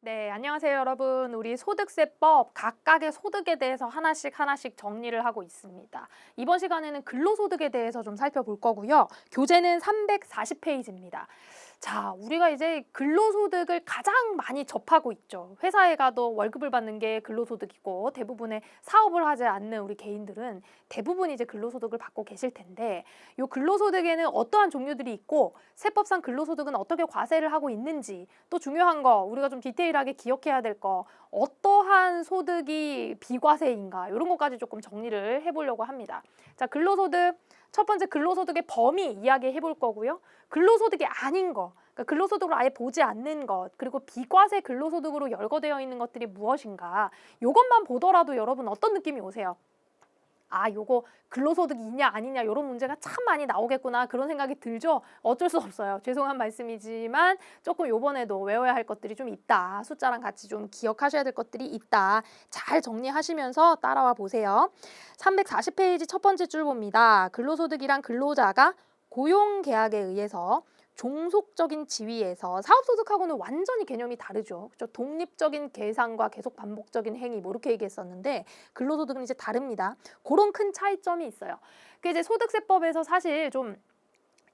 네, 안녕하세요, 여러분. 우리 소득세법 각각의 소득에 대해서 하나씩 정리를 하고 있습니다. 이번 시간에는 근로소득에 대해서 좀 살펴볼 거고요. 교재는 340페이지입니다. 자, 우리가 이제 근로소득을 가장 많이 접하고 있죠. 회사에 가도 월급을 받는 게 근로소득이고 대부분의 사업을 하지 않는 우리 개인들은 대부분 이제 근로소득을 받고 계실 텐데 이 근로소득에는 어떠한 종류들이 있고 세법상 근로소득은 어떻게 과세를 하고 있는지 또 중요한 거 우리가 좀 디테일하게 기억해야 될 거 어떠한 소득이 비과세인가 이런 것까지 조금 정리를 해보려고 합니다. 자, 근로소득 첫 번째 근로소득의 범위 이야기해 볼 거고요. 근로소득이 아닌 거, 그러니까 근로소득으로 아예 보지 않는 것, 그리고 비과세 근로소득으로 열거되어 있는 것들이 무엇인가 이것만 보더라도 여러분 어떤 느낌이 오세요? 아, 요거 근로소득이냐 아니냐 이런 문제가 참 많이 나오겠구나 그런 생각이 들죠. 어쩔 수 없어요. 죄송한 말씀이지만 조금 요번에도 외워야 할 것들이 좀 있다. 숫자랑 같이 좀 기억하셔야 될 것들이 있다. 잘 정리하시면서 따라와 보세요. 340페이지 첫 번째 줄 봅니다. 근로소득이란 근로자가 고용계약에 의해서 종속적인 지위에서 사업소득하고는 완전히 개념이 다르죠. 그렇죠? 독립적인 계산과 계속 반복적인 행위 뭐 이렇게 얘기했었는데 근로소득은 이제 다릅니다. 그런 큰 차이점이 있어요. 그 이제 소득세법에서 사실 좀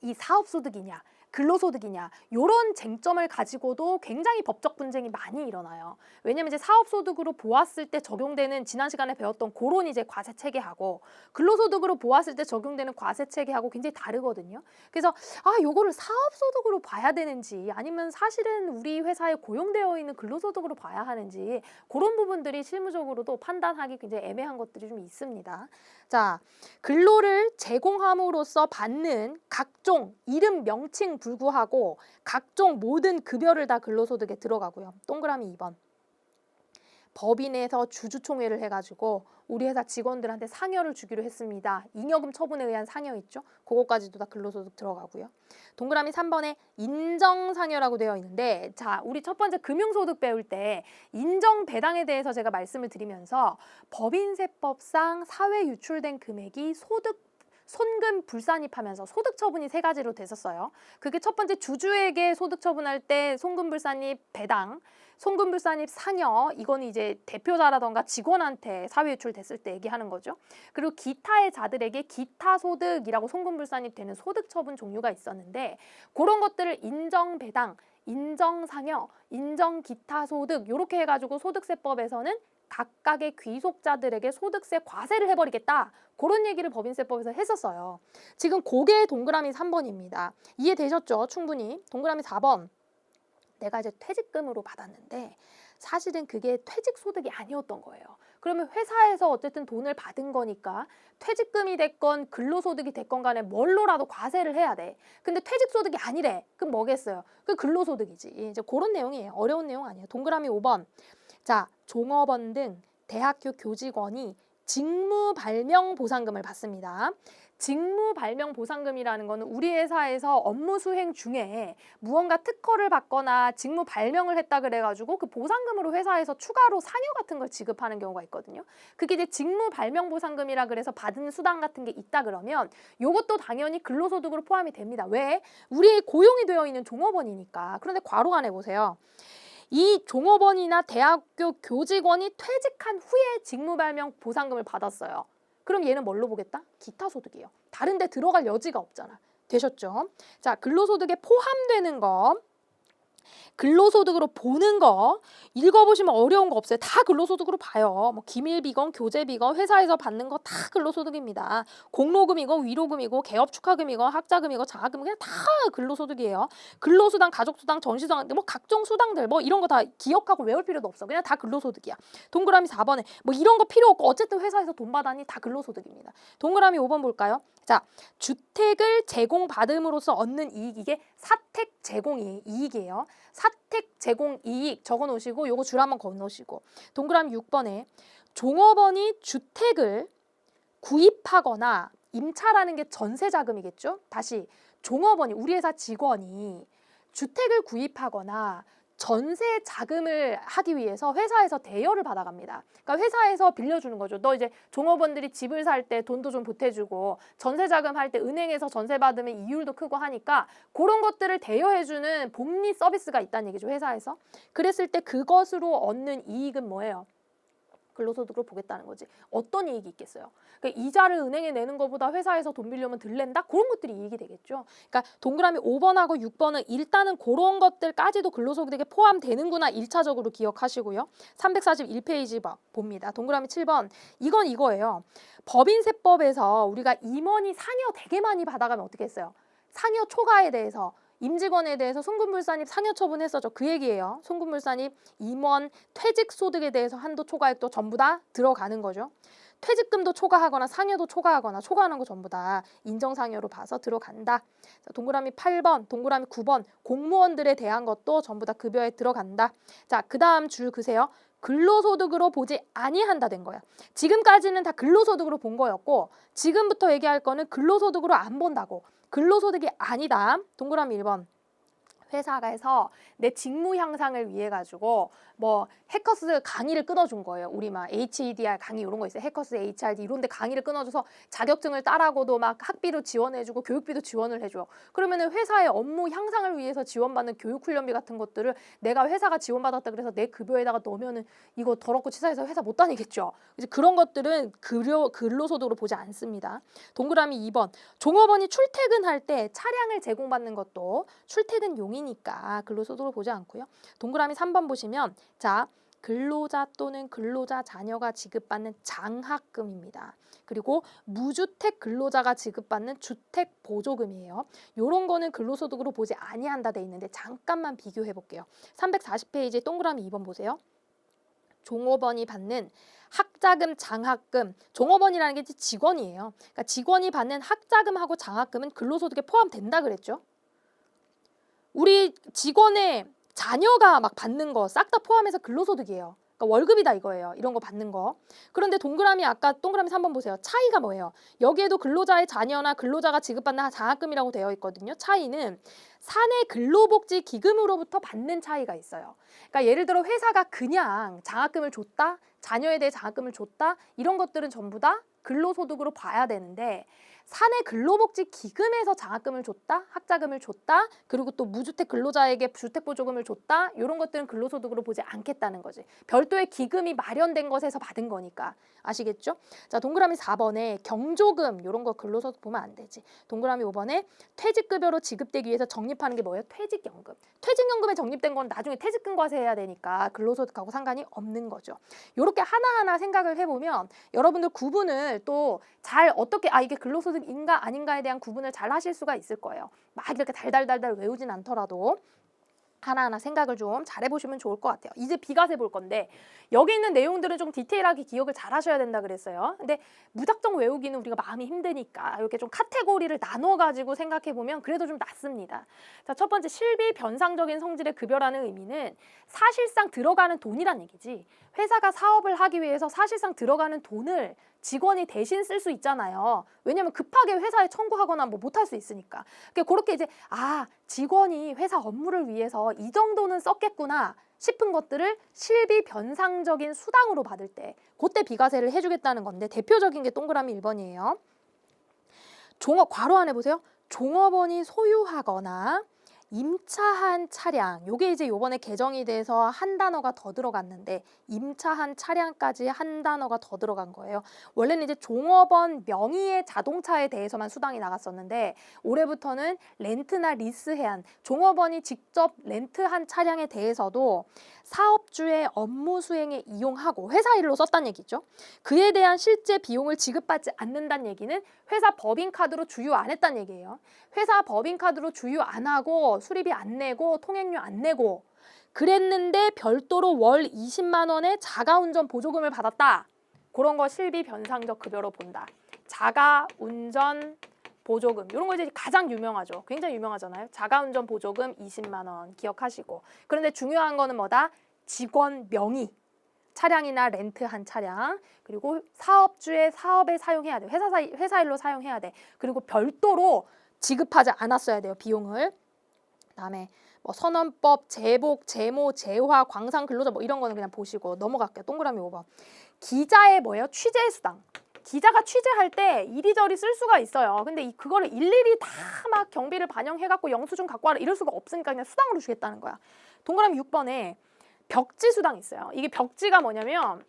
이 사업소득이냐 근로소득이냐 이런 쟁점을 가지고도 굉장히 법적 분쟁이 많이 일어나요. 왜냐면 이제 사업소득으로 보았을 때 적용되는 지난 시간에 배웠던 그런 이제 과세 체계하고 근로소득으로 보았을 때 적용되는 과세 체계하고 굉장히 다르거든요. 그래서 요거를 사업소득으로 봐야 되는지 아니면 사실은 우리 회사에 고용되어 있는 근로소득으로 봐야 하는지 그런 부분들이 실무적으로도 판단하기 굉장히 애매한 것들이 좀 있습니다. 자, 근로를 제공함으로써 받는 각종 이름 명칭 불구하고 각종 모든 급여를 다 근로소득에 들어가고요. 동그라미 2번. 법인에서 주주총회를 해가지고 우리 회사 직원들한테 상여를 주기로 했습니다. 잉여금 처분에 의한 상여 있죠? 그거까지도 다 근로소득 들어가고요. 동그라미 3번에 인정상여라고 되어 있는데 자, 우리 첫 번째 금융소득 배울 때 인정배당에 대해서 제가 말씀을 드리면서 법인세법상 사회 유출된 금액이 손금 불산입하면서 소득 처분이 세 가지로 됐었어요. 그게 첫 번째 주주에게 소득 처분할 때 손금 불산입 배당, 손금 불산입 상여, 이거는 이제 대표자라던가 직원한테 사회 유출됐을 때 얘기하는 거죠. 그리고 기타의 자들에게 기타 소득이라고 손금 불산입 되는 소득 처분 종류가 있었는데 그런 것들을 인정 배당, 인정 상여, 인정 기타 소득 이렇게 해가지고 소득세법에서는 각각의 귀속자들에게 소득세 과세를 해버리겠다. 그런 얘기를 법인세법에서 했었어요. 지금 그게 동그라미 3번입니다. 이해되셨죠? 충분히. 동그라미 4번. 내가 이제 퇴직금으로 받았는데 사실은 그게 퇴직소득이 아니었던 거예요. 그러면 회사에서 어쨌든 돈을 받은 거니까 퇴직금이 됐건 근로소득이 됐건 간에 뭘로라도 과세를 해야 돼. 근데 퇴직소득이 아니래. 그럼 뭐겠어요? 그 근로소득이지. 이제 그런 내용이에요. 어려운 내용 아니에요. 동그라미 5번. 자, 종업원 등 대학교 교직원이 직무발명보상금을 받습니다. 직무발명보상금이라는 거는 우리 회사에서 업무 수행 중에 무언가 특허를 받거나 직무 발명을 했다 그래가지고 그 보상금으로 회사에서 추가로 상여 같은 걸 지급하는 경우가 있거든요. 그게 이제 직무발명보상금이라 그래서 받은 수당 같은 게 있다 그러면 이것도 당연히 근로소득으로 포함이 됩니다. 왜? 우리 고용이 되어 있는 종업원이니까. 그런데 괄호 안에 보세요. 이 종업원이나 대학교 교직원이 퇴직한 후에 직무발명 보상금을 받았어요. 그럼 얘는 뭘로 보겠다? 기타 소득이에요. 다른 데 들어갈 여지가 없잖아. 되셨죠? 자, 근로소득에 포함되는 거 근로소득으로 보는 거 읽어보시면 어려운 거 없어요. 다 근로소득으로 봐요. 뭐 기밀비건, 교재비건, 회사에서 받는 거 다 근로소득입니다. 공로금이고 위로금이고 개업축하금이고 학자금이고 장학금 그냥 다 근로소득이에요. 근로수당, 가족수당, 전시수당 뭐 각종 수당들 뭐 이런 거 다 기억하고 외울 필요도 없어. 그냥 다 근로소득이야. 동그라미 4번에 뭐 이런 거 필요 없고 어쨌든 회사에서 돈 받았니 다 근로소득입니다. 동그라미 5번 볼까요? 자, 주택을 제공받음으로써 얻는 이익 이게 사택 제공 이익이에요. 사택 제공 이익 적어놓으시고 요거 줄 한번 건너시고 동그라미 6번에 종업원이 주택을 구입하거나 임차라는 게 전세자금이겠죠. 다시 종업원이 우리 회사 직원이 주택을 구입하거나 전세 자금을 하기 위해서 회사에서 대여를 받아갑니다. 그러니까 회사에서 빌려주는 거죠. 너 이제 종업원들이 집을 살 때 돈도 좀 보태주고 전세 자금 할 때 은행에서 전세 받으면 이율도 크고 하니까 그런 것들을 대여해주는 복리 서비스가 있다는 얘기죠. 회사에서. 그랬을 때 그것으로 얻는 이익은 뭐예요? 근로소득으로 보겠다는 거지. 어떤 이익이 있겠어요? 그러니까 이자를 은행에 내는 것보다 회사에서 돈 빌려면 덜 낸다? 그런 것들이 이익이 되겠죠. 그러니까 동그라미 5번하고 6번은 일단은 그런 것들까지도 근로소득에 포함되는구나 1차적으로 기억하시고요. 341페이지 봅니다. 동그라미 7번. 이건 이거예요. 법인세법에서 우리가 임원이 상여 되게 많이 받아가면 어떻게 했어요? 상여 초과에 대해서 임직원에 대해서 송금불산입 상여 처분했었죠. 그 얘기예요. 송금불산입, 임원, 퇴직소득에 대해서 한도 초과액도 전부 다 들어가는 거죠. 퇴직금도 초과하거나 상여도 초과하거나 초과하는 거 전부 다 인정상여로 봐서 들어간다. 자, 동그라미 8번, 동그라미 9번 공무원들에 대한 것도 전부 다 급여에 들어간다. 자, 그 다음 줄 그세요. 근로소득으로 보지 아니한다 된 거야. 지금까지는 다 근로소득으로 본 거였고 지금부터 얘기할 거는 근로소득으로 안 본다고. 근로소득이 아니다. 동그라미 1번. 회사에서 내 직무 향상을 위해 가지고 뭐 해커스 강의를 끊어준 거예요. 우리 막 HEDR 강의 이런 거 있어요. 해커스 HRD 이런 데 강의를 끊어줘서 자격증을 따라고도 막 학비도 지원해주고 교육비도 지원을 해줘요. 그러면은 회사의 업무 향상을 위해서 지원받는 교육훈련비 같은 것들을 내가 회사가 지원받았다 그래서 내 급여에다가 넣으면은 이거 더럽고 치사해서 회사 못 다니겠죠. 이제 그런 것들은 근로소득으로 보지 않습니다. 동그라미 2번. 종업원이 출퇴근할 때 차량을 제공받는 것도 출퇴근용이니까 근로소득으로 보지 않고요. 동그라미 3번 보시면 자, 근로자 또는 근로자 자녀가 지급받는 장학금입니다. 그리고 무주택 근로자가 지급받는 주택보조금이에요. 이런 거는 근로소득으로 보지 아니한다 돼 있는데 잠깐만 비교해 볼게요. 340페이지 동그라미 2번 보세요. 종업원이 받는 학자금, 장학금, 종업원이라는 게 직원이에요. 그러니까 직원이 받는 학자금하고 장학금은 근로소득에 포함된다 그랬죠. 우리 직원의 자녀가 막 받는 거 싹 다 포함해서 근로소득이에요. 그러니까 월급이다 이거예요. 이런 거 받는 거. 그런데 동그라미 아까 동그라미 3번 보세요. 차이가 뭐예요? 여기에도 근로자의 자녀나 근로자가 지급받는 장학금이라고 되어 있거든요. 차이는 사내 근로복지 기금으로부터 받는 차이가 있어요. 그러니까 예를 들어 회사가 그냥 장학금을 줬다, 자녀에 대해 장학금을 줬다 이런 것들은 전부 다 근로소득으로 봐야 되는데 사내 근로복지 기금에서 장학금을 줬다, 학자금을 줬다, 그리고 또 무주택 근로자에게 주택보조금을 줬다 이런 것들은 근로소득으로 보지 않겠다는 거지. 별도의 기금이 마련된 것에서 받은 거니까. 아시겠죠? 자, 동그라미 4번에 경조금 이런 거 근로소득 보면 안 되지. 동그라미 5번에 퇴직급여로 지급되기 위해서 적립하는 게 뭐예요? 퇴직연금. 퇴직연금에 적립된 건 나중에 퇴직금 과세해야 되니까 근로소득하고 상관이 없는 거죠. 이렇게 하나하나 생각을 해보면 여러분들 구분을 또 잘 어떻게 이게 근로소득인가 아닌가에 대한 구분을 잘 하실 수가 있을 거예요. 막 이렇게 달달달달 외우진 않더라도 하나하나 생각을 좀 잘해보시면 좋을 것 같아요. 이제 비과세 볼 건데 여기 있는 내용들은 좀 디테일하게 기억을 잘 하셔야 된다 그랬어요. 근데 무작정 외우기는 우리가 마음이 힘드니까 이렇게 좀 카테고리를 나눠가지고 생각해보면 그래도 좀 낫습니다. 자, 첫 번째 실비 변상적인 성질의 급여라는 의미는 사실상 들어가는 돈이란 얘기지. 회사가 사업을 하기 위해서 사실상 들어가는 돈을 직원이 대신 쓸 수 있잖아요. 왜냐하면 급하게 회사에 청구하거나 뭐 못할 수 있으니까. 그렇게 이제 직원이 회사 업무를 위해서 이 정도는 썼겠구나 싶은 것들을 실비 변상적인 수당으로 받을 때 그때 비과세를 해주겠다는 건데 대표적인 게 동그라미 1번이에요. 괄호 안에 보세요. 종업원이 소유하거나 임차한 차량, 요게 이제 요번에 개정이 돼서 한 단어가 더 들어갔는데 임차한 차량까지 한 단어가 더 들어간 거예요. 원래는 이제 종업원 명의의 자동차에 대해서만 수당이 나갔었는데 올해부터는 렌트나 리스해한 종업원이 직접 렌트한 차량에 대해서도 사업주의 업무 수행에 이용하고 회사 일로 썼다는 얘기죠. 그에 대한 실제 비용을 지급받지 않는다는 얘기는 회사 법인카드로 주유 안 했다는 얘기예요. 회사 법인카드로 주유 안 하고 수리비 안 내고 통행료 안 내고 그랬는데 별도로 월 20만 원의 자가운전 보조금을 받았다. 그런 거 실비 변상적 급여로 본다. 자가운전 보조금 이런 거 이제 가장 유명하죠. 굉장히 유명하잖아요. 자가운전 보조금 20만 원 기억하시고. 그런데 중요한 거는 뭐다? 직원 명의. 차량이나 렌트한 차량, 그리고 사업주의 사업에 사용해야 돼. 회사 일로 사용해야 돼. 그리고 별도로 지급하지 않았어야 돼요. 비용을. 그다음에 뭐 선언법, 제복, 제모, 재화, 광산 근로자 뭐 이런 거는 그냥 보시고 넘어갈게요. 동그라미 5번. 기자의 뭐예요? 취재 수당. 기자가 취재할 때 이리저리 쓸 수가 있어요. 근데 그거를 일일이 다 막 경비를 반영해갖고 영수증 갖고 와라 이럴 수가 없으니까 그냥 수당으로 주겠다는 거야. 동그라미 6번에 벽지 수당 있어요. 이게 벽지가 뭐냐면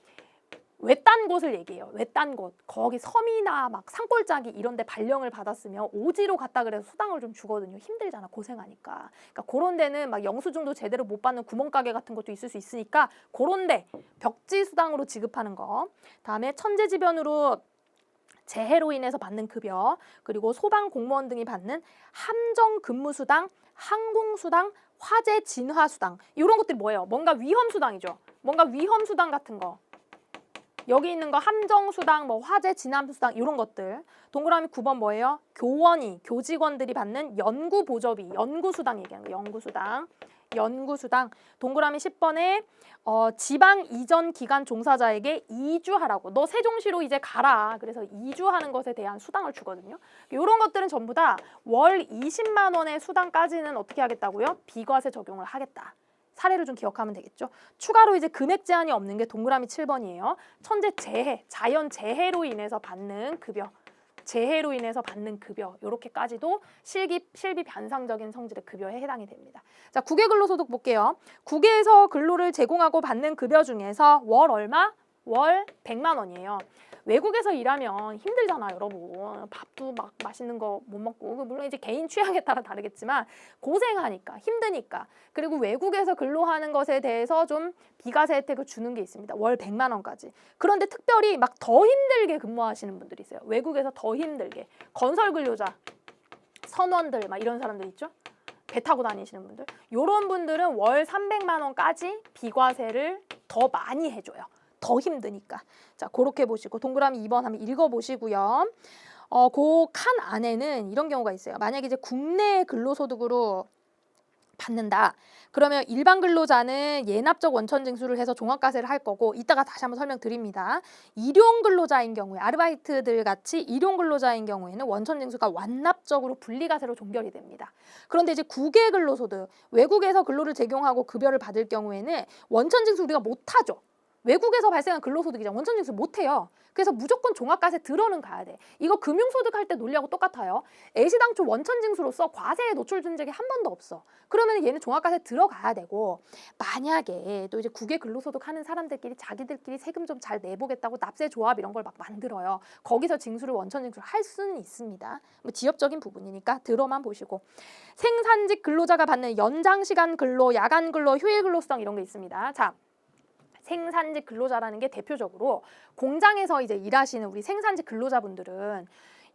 외딴 곳을 얘기해요. 외딴 곳. 거기 섬이나 막 산골짜기 이런 데 발령을 받았으면 오지로 갔다 그래서 수당을 좀 주거든요. 힘들잖아. 고생하니까. 그러니까 그런 데는 막 영수증도 제대로 못 받는 구멍가게 같은 것도 있을 수 있으니까 그런 데 벽지 수당으로 지급하는 거. 다음에 천재지변으로 재해로 인해서 받는 급여, 그리고 소방 공무원 등이 받는 함정 근무 수당, 항공 수당, 화재 진화 수당. 이런 것들이 뭐예요? 뭔가 위험 수당이죠. 뭔가 위험 수당 같은 거. 여기 있는 거 함정 수당, 뭐 화재 진압 수당 이런 것들. 동그라미 9번 뭐예요? 교원이, 교직원들이 받는 연구 보조비, 연구 수당 얘기하는 거. 연구 수당. 연구 수당. 동그라미 10번에 지방 이전 기간 종사자에게 이주하라고. 너 세종시로 이제 가라. 그래서 이주하는 것에 대한 수당을 주거든요. 이런 것들은 전부 다 월 20만 원의 수당까지는 어떻게 하겠다고요? 비과세 적용을 하겠다. 사례를 좀 기억하면 되겠죠. 추가로 이제 금액 제한이 없는 게 동그라미 7번이에요. 천재 재해, 자연 재해로 인해서 받는 급여, 재해로 인해서 받는 급여, 이렇게까지도 실비 변상적인 성질의 급여에 해당이 됩니다. 자, 국외근로소득 볼게요. 국외에서 근로를 제공하고 받는 급여 중에서 월 얼마? 월 100만 원이에요. 외국에서 일하면 힘들잖아, 여러분. 밥도 막 맛있는 거 못 먹고. 물론 이제 개인 취향에 따라 다르겠지만 고생하니까, 힘드니까. 그리고 외국에서 근로하는 것에 대해서 좀 비과세 혜택을 주는 게 있습니다. 월 100만 원까지. 그런데 특별히 막 더 힘들게 근무하시는 분들이 있어요. 외국에서 더 힘들게. 건설 근로자, 선원들 막 이런 사람들 있죠. 배 타고 다니시는 분들. 이런 분들은 월 300만 원까지 비과세를 더 많이 해줘요. 더 힘드니까. 자, 그렇게 보시고 동그라미 2번 한번 읽어보시고요. 그 칸 안에는 이런 경우가 있어요. 만약에 이제 국내 근로소득으로 받는다. 그러면 일반 근로자는 예납적 원천 징수를 해서 종합과세를 할 거고, 이따가 다시 한번 설명드립니다. 일용 근로자인 경우에, 아르바이트들 같이 일용 근로자인 경우에는 원천 징수가 완납적으로 분리과세로 종결이 됩니다. 그런데 이제 국외 근로소득, 외국에서 근로를 제공하고 급여를 받을 경우에는 원천 징수 우리가 못하죠. 외국에서 발생한 근로소득이잖아. 원천징수 못해요. 그래서 무조건 종합과세 들어는 가야 돼. 이거 금융소득 할 때 논리하고 똑같아요. 애시당초 원천징수로서 과세에 노출된 적이 한 번도 없어. 그러면 얘는 종합과세 들어가야 되고, 만약에 또 이제 국외 근로소득 하는 사람들끼리 자기들끼리 세금 좀 잘 내보겠다고 납세조합 이런 걸 막 만들어요. 거기서 징수를 원천징수를 할 수는 있습니다. 뭐 지엽적인 부분이니까 들어만 보시고. 생산직 근로자가 받는 연장시간 근로, 야간 근로, 휴일 근로 수당 이런 게 있습니다. 자, 생산직 근로자라는 게 대표적으로 공장에서 이제 일하시는 우리 생산직 근로자분들은,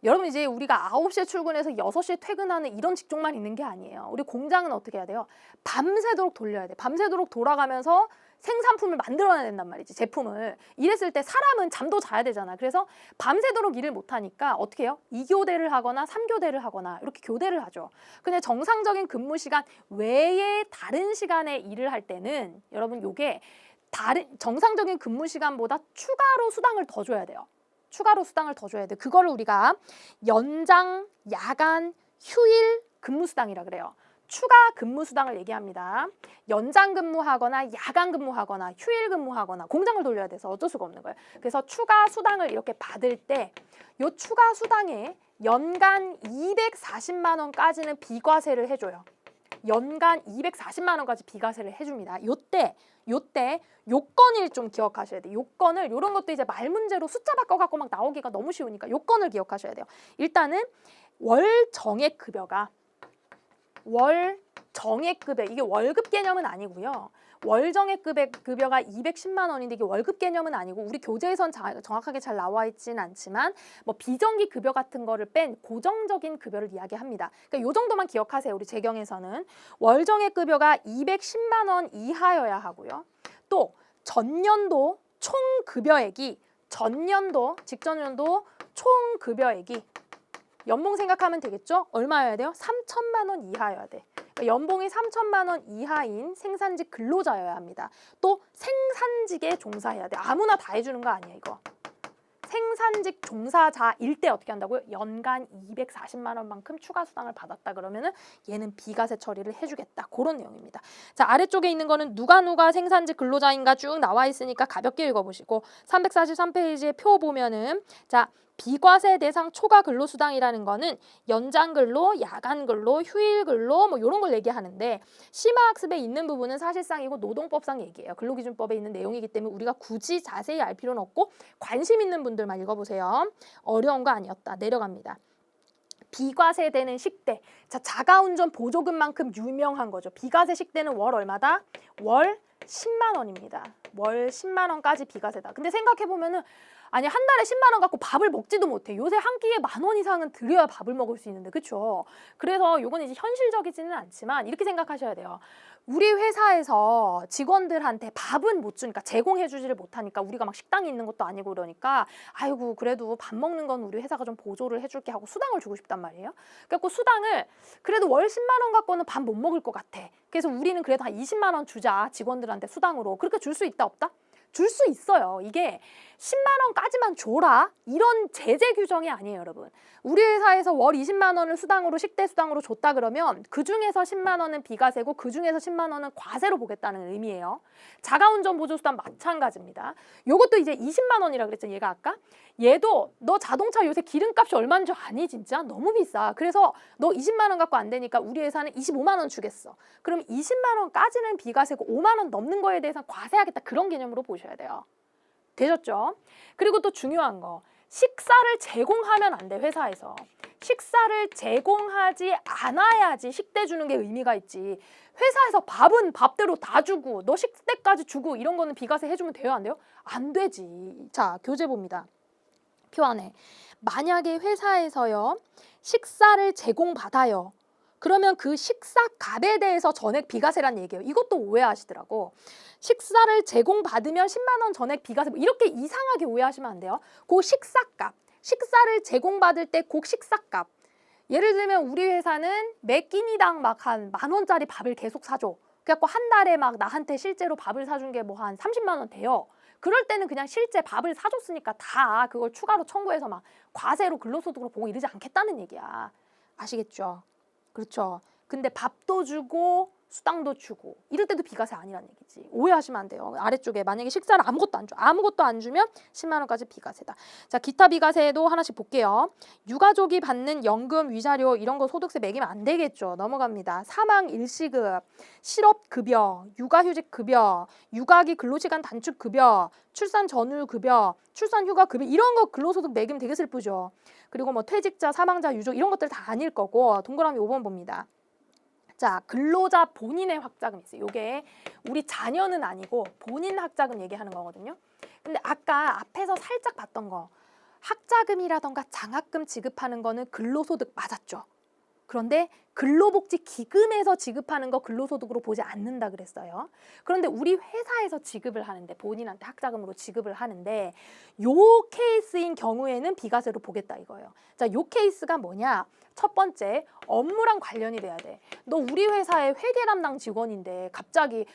여러분 이제 우리가 9시에 출근해서 6시에 퇴근하는 이런 직종만 있는 게 아니에요. 우리 공장은 어떻게 해야 돼요? 밤새도록 돌려야 돼. 밤새도록 돌아가면서 생산품을 만들어내야 된단 말이지, 제품을. 이랬을 때 사람은 잠도 자야 되잖아. 그래서 밤새도록 일을 못하니까 어떻게 해요? 2교대를 하거나 3교대를 하거나 이렇게 교대를 하죠. 근데 정상적인 근무 시간 외에 다른 시간에 일을 할 때는 여러분 요게 다른 정상적인 근무 시간보다 추가로 수당을 더 줘야 돼요. 추가로 수당을 더 줘야 돼. 그거를 우리가 연장, 야간, 휴일 근무 수당이라 그래요. 추가 근무 수당을 얘기합니다. 연장 근무하거나 야간 근무하거나 휴일 근무하거나 공장을 돌려야 돼서 어쩔 수가 없는 거예요. 그래서 추가 수당을 이렇게 받을 때 요 추가 수당에 연간 240만 원까지는 비과세를 해줘요. 연간 240만 원까지 비과세를 해줍니다. 요때 요건을 좀 기억하셔야 돼요. 요건을, 요런 것도 이제 말 문제로 숫자 바꿔갖고 막 나오기가 너무 쉬우니까 요건을 기억하셔야 돼요. 일단은 월 정액급여가, 월 정액급여, 이게 월급 개념은 아니고요. 월 정액급여가 210만 원인데 이게 월급 개념은 아니고, 우리 교재에선 정확하게 잘 나와 있지는 않지만 뭐 비정기 급여 같은 거를 뺀 고정적인 급여를 이야기합니다. 그러니까 요 정도만 기억하세요. 우리 재경에서는 월 정액급여가 210만 원 이하여야 하고요. 또 전년도 총급여액이, 전년도 직전년도 총급여액이 연봉 생각하면 되겠죠? 얼마여야 돼요? 3천만 원 이하여야 돼. 그러니까 연봉이 3천만 원 이하인 생산직 근로자여야 합니다. 또 생산직에 종사해야 돼. 아무나 다 해주는 거 아니야, 이거. 생산직 종사자일 때 어떻게 한다고요? 연간 240만 원만큼 추가 수당을 받았다 그러면은 얘는 비과세 처리를 해주겠다. 그런 내용입니다. 자, 아래쪽에 있는 거는 누가 생산직 근로자인가 쭉 나와 있으니까 가볍게 읽어보시고 343페이지에 표 보면은 자, 비과세 대상 초과 근로수당이라는 거는 연장 근로, 야간 근로, 휴일 근로 뭐 이런 걸 얘기하는데 심화학습에 있는 부분은 사실상 이거 노동법상 얘기예요. 근로기준법에 있는 내용이기 때문에 우리가 굳이 자세히 알 필요는 없고 관심 있는 분들만 읽어보세요. 어려운 거 아니었다. 내려갑니다. 비과세되는 식대. 자, 자가운전 보조금만큼 유명한 거죠. 비과세 식대는 월 얼마다? 월 10만 원입니다. 월 10만 원까지 비과세다. 근데 생각해보면은 아니 한 달에 10만 원 갖고 밥을 먹지도 못해. 요새 한 끼에 10,000원 이상은 들여야 밥을 먹을 수 있는데 그렇죠? 그래서 요건 이제 현실적이지는 않지만 이렇게 생각하셔야 돼요. 우리 회사에서 직원들한테 밥은 못 주니까 제공해주지를 못하니까 우리가 막 식당이 있는 것도 아니고 그러니까 아이고 그래도 밥 먹는 건 우리 회사가 좀 보조를 해줄게 하고 수당을 주고 싶단 말이에요. 그래갖고 수당을 그래도 월 10만 원 갖고는 밥 못 먹을 것 같아. 그래서 우리는 그래도 한 20만 원 주자 직원들한테 수당으로. 그렇게 줄 수 있다 없다? 줄 수 있어요. 이게 10만 원까지만 줘라 이런 제재 규정이 아니에요, 여러분. 우리 회사에서 월 20만 원을 수당으로 식대 수당으로 줬다 그러면 그중에서 10만 원은 비과세고 그중에서 10만 원은 과세로 보겠다는 의미예요. 자가운전 보조수당 마찬가지입니다. 요것도 이제 20만 원이라 그랬죠, 얘가 아까. 얘도 너 자동차 요새 기름값이 얼마인 줄 아니 진짜? 너무 비싸. 그래서 너 20만 원 갖고 안 되니까 우리 회사는 25만 원 주겠어. 그럼 20만 원까지는 비과세고 5만 원 넘는 거에 대해서는 과세하겠다. 그런 개념으로 보셔야 돼요. 되셨죠? 그리고 또 중요한 거. 식사를 제공하면 안 돼, 회사에서. 식사를 제공하지 않아야지 식대 주는 게 의미가 있지. 회사에서 밥은 밥대로 다 주고 너 식대까지 주고 이런 거는 비과세 해주면 돼요, 안 돼요? 안 되지. 자, 교재 봅니다. 표 안에. 만약에 회사에서요, 식사를 제공받아요. 그러면 그 식사값에 대해서 전액 비과세란 얘기예요. 이것도 오해하시더라고. 식사를 제공받으면 10만 원 전액 비과세 이렇게 이상하게 오해하시면 안 돼요. 그 식사값, 식사를 제공받을 때 그 식사값. 예를 들면 우리 회사는 매 끼니당 막 한 10,000원짜리 밥을 계속 사줘. 그래갖고 한 달에 막 나한테 실제로 밥을 사준 게 뭐 한 30만 원 돼요. 그럴 때는 그냥 실제 밥을 사줬으니까 다 그걸 추가로 청구해서 막 과세로 근로소득으로 보고 이러지 않겠다는 얘기야. 아시겠죠? 그렇죠. 근데 밥도 주고 수당도 주고 이럴 때도 비과세 아니란 얘기지. 오해하시면 안 돼요. 아래쪽에 만약에 식사를 아무것도 안 주면 10만 원까지 비과세다. 자, 기타 비과세도 하나씩 볼게요. 유가족이 받는 연금, 위자료 이런 거 소득세 매기면 안 되겠죠. 넘어갑니다. 사망 일시급, 실업급여, 육아휴직급여, 육아기 근로시간 단축급여, 출산 전후급여, 출산휴가급여 이런 거 근로소득 매기면 되게 슬프죠. 그리고 뭐 퇴직자, 사망자, 유족 이런 것들 다 아닐 거고 동그라미 5번 봅니다. 자, 근로자 본인의 학자금 있어요. 요게 우리 자녀는 아니고 본인 학자금 얘기하는 거거든요. 근데 아까 앞에서 살짝 봤던 거 학자금이라던가 장학금 지급하는 거는 근로소득 맞았죠. 그런데 근로복지기금에서 지급하는 거 근로소득으로 보지 않는다 그랬어요. 그런데 우리 회사에서 지급을 하는데 본인한테 학자금으로 지급을 하는데 요 케이스인 경우에는 비과세로 보겠다 이거예요. 자, 요 케이스가 뭐냐? 첫 번째, 업무랑 관련이 돼야 돼. 너 우리 회사의 회계 담당 직원인데 갑자기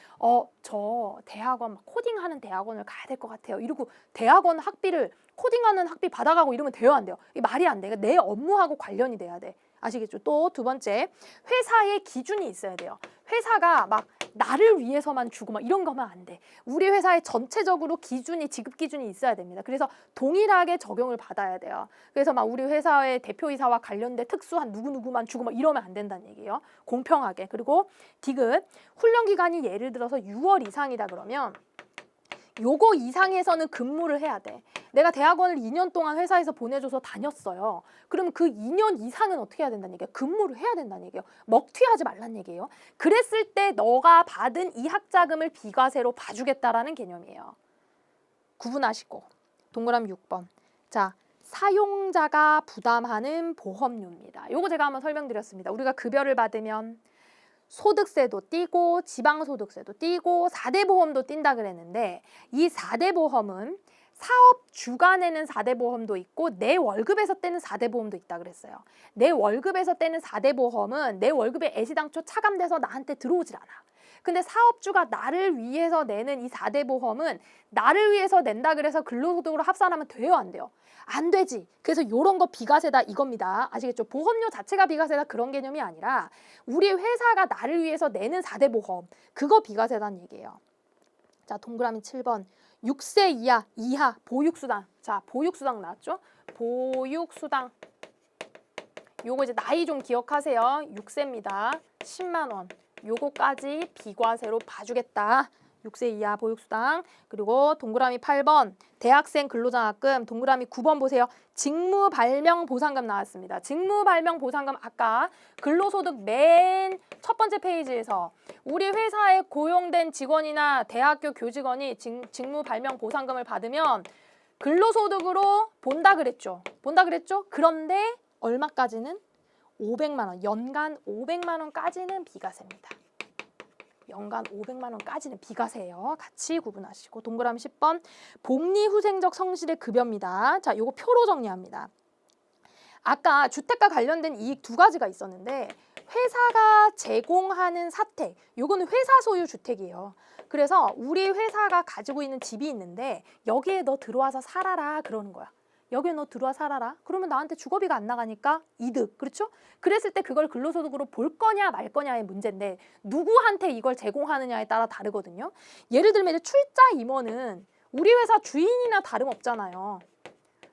저 대학원 코딩하는 대학원을 가야 될 것 같아요. 이러고 대학원 학비를 코딩하는 학비 받아가고 이러면 돼요, 안 돼요? 이게 말이 안 돼. 그러니까 내 업무하고 관련이 돼야 돼. 아시겠죠? 또 두 번째, 회사의 기준이 있어야 돼요. 회사가 막 나를 위해서만 주고 막 이런 거면 안 돼. 우리 회사의 전체적으로 기준이 지급 기준이 있어야 됩니다. 그래서 동일하게 적용을 받아야 돼요. 그래서 막 우리 회사의 대표이사와 관련된 특수한 누구누구만 주고 막 이러면 안 된다는 얘기예요. 공평하게. 그리고 디귿, 훈련 기간이 예를 들어서 6월 이상이다 그러면 요거 이상에서는 근무를 해야 돼. 내가 대학원을 2년 동안 회사에서 보내줘서 다녔어요. 그럼 그 2년 이상은 어떻게 해야 된다는 얘기예요? 근무를 해야 된다는 얘기예요. 먹튀하지 말란 얘기예요. 그랬을 때 너가 받은 이 학자금을 비과세로 봐주겠다라는 개념이에요. 구분하시고. 동그라미 6번. 자, 사용자가 부담하는 보험료입니다. 요거 제가 한번 설명드렸습니다. 우리가 급여를 받으면 소득세도 띄고 지방소득세도 띄고 4대 보험도 띈다 그랬는데 이 4대 보험은 사업 주간에는 4대 보험도 있고 내 월급에서 떼는 4대 보험도 있다 그랬어요. 내 월급에서 떼는 4대 보험은 내 월급에 애시당초 차감돼서 나한테 들어오질 않아. 근데 사업주가 나를 위해서 내는 이 4대 보험은 나를 위해서 낸다 그래서 근로소득으로 합산하면 돼요, 안 돼요? 안 되지. 그래서 요런 거 비과세다 이겁니다. 아시겠죠? 보험료 자체가 비과세다 그런 개념이 아니라 우리 회사가 나를 위해서 내는 4대 보험, 그거 비과세다는 얘기예요. 자, 동그라미 7번. 6세 이하 보육수당. 자, 보육수당 나왔죠? 보육수당. 요거 이제 나이 좀 기억하세요. 6세입니다. 10만 원. 요거까지 비과세로 봐주겠다. 6세 이하 보육수당. 그리고 동그라미 8번 대학생 근로장학금. 동그라미 9번 보세요. 직무발명보상금 나왔습니다. 직무발명보상금 아까 근로소득 맨 첫 번째 페이지에서 우리 회사에 고용된 직원이나 대학교 교직원이 직무발명보상금을 받으면 근로소득으로 본다 그랬죠. 본다 그랬죠. 그런데 얼마까지는? 500만 원. 연간 500만 원까지는 비과세입니다. 연간 500만 원까지는 비과세예요. 같이 구분하시고. 동그라미 10번 복리후생적 성실의 급여입니다. 자, 요거 표로 정리합니다. 아까 주택과 관련된 이익 두 가지가 있었는데 회사가 제공하는 사택, 요거는 회사 소유 주택이에요. 그래서 우리 회사가 가지고 있는 집이 있는데 여기에 너 들어와서 살아라 그러는 거야. 여기에 너 들어와 살아라. 그러면 나한테 주거비가 안 나가니까 이득. 그렇죠? 그랬을 때 그걸 근로소득으로 볼 거냐 말 거냐의 문제인데 누구한테 이걸 제공하느냐에 따라 다르거든요. 예를 들면 이제 출자 임원은 우리 회사 주인이나 다름없잖아요.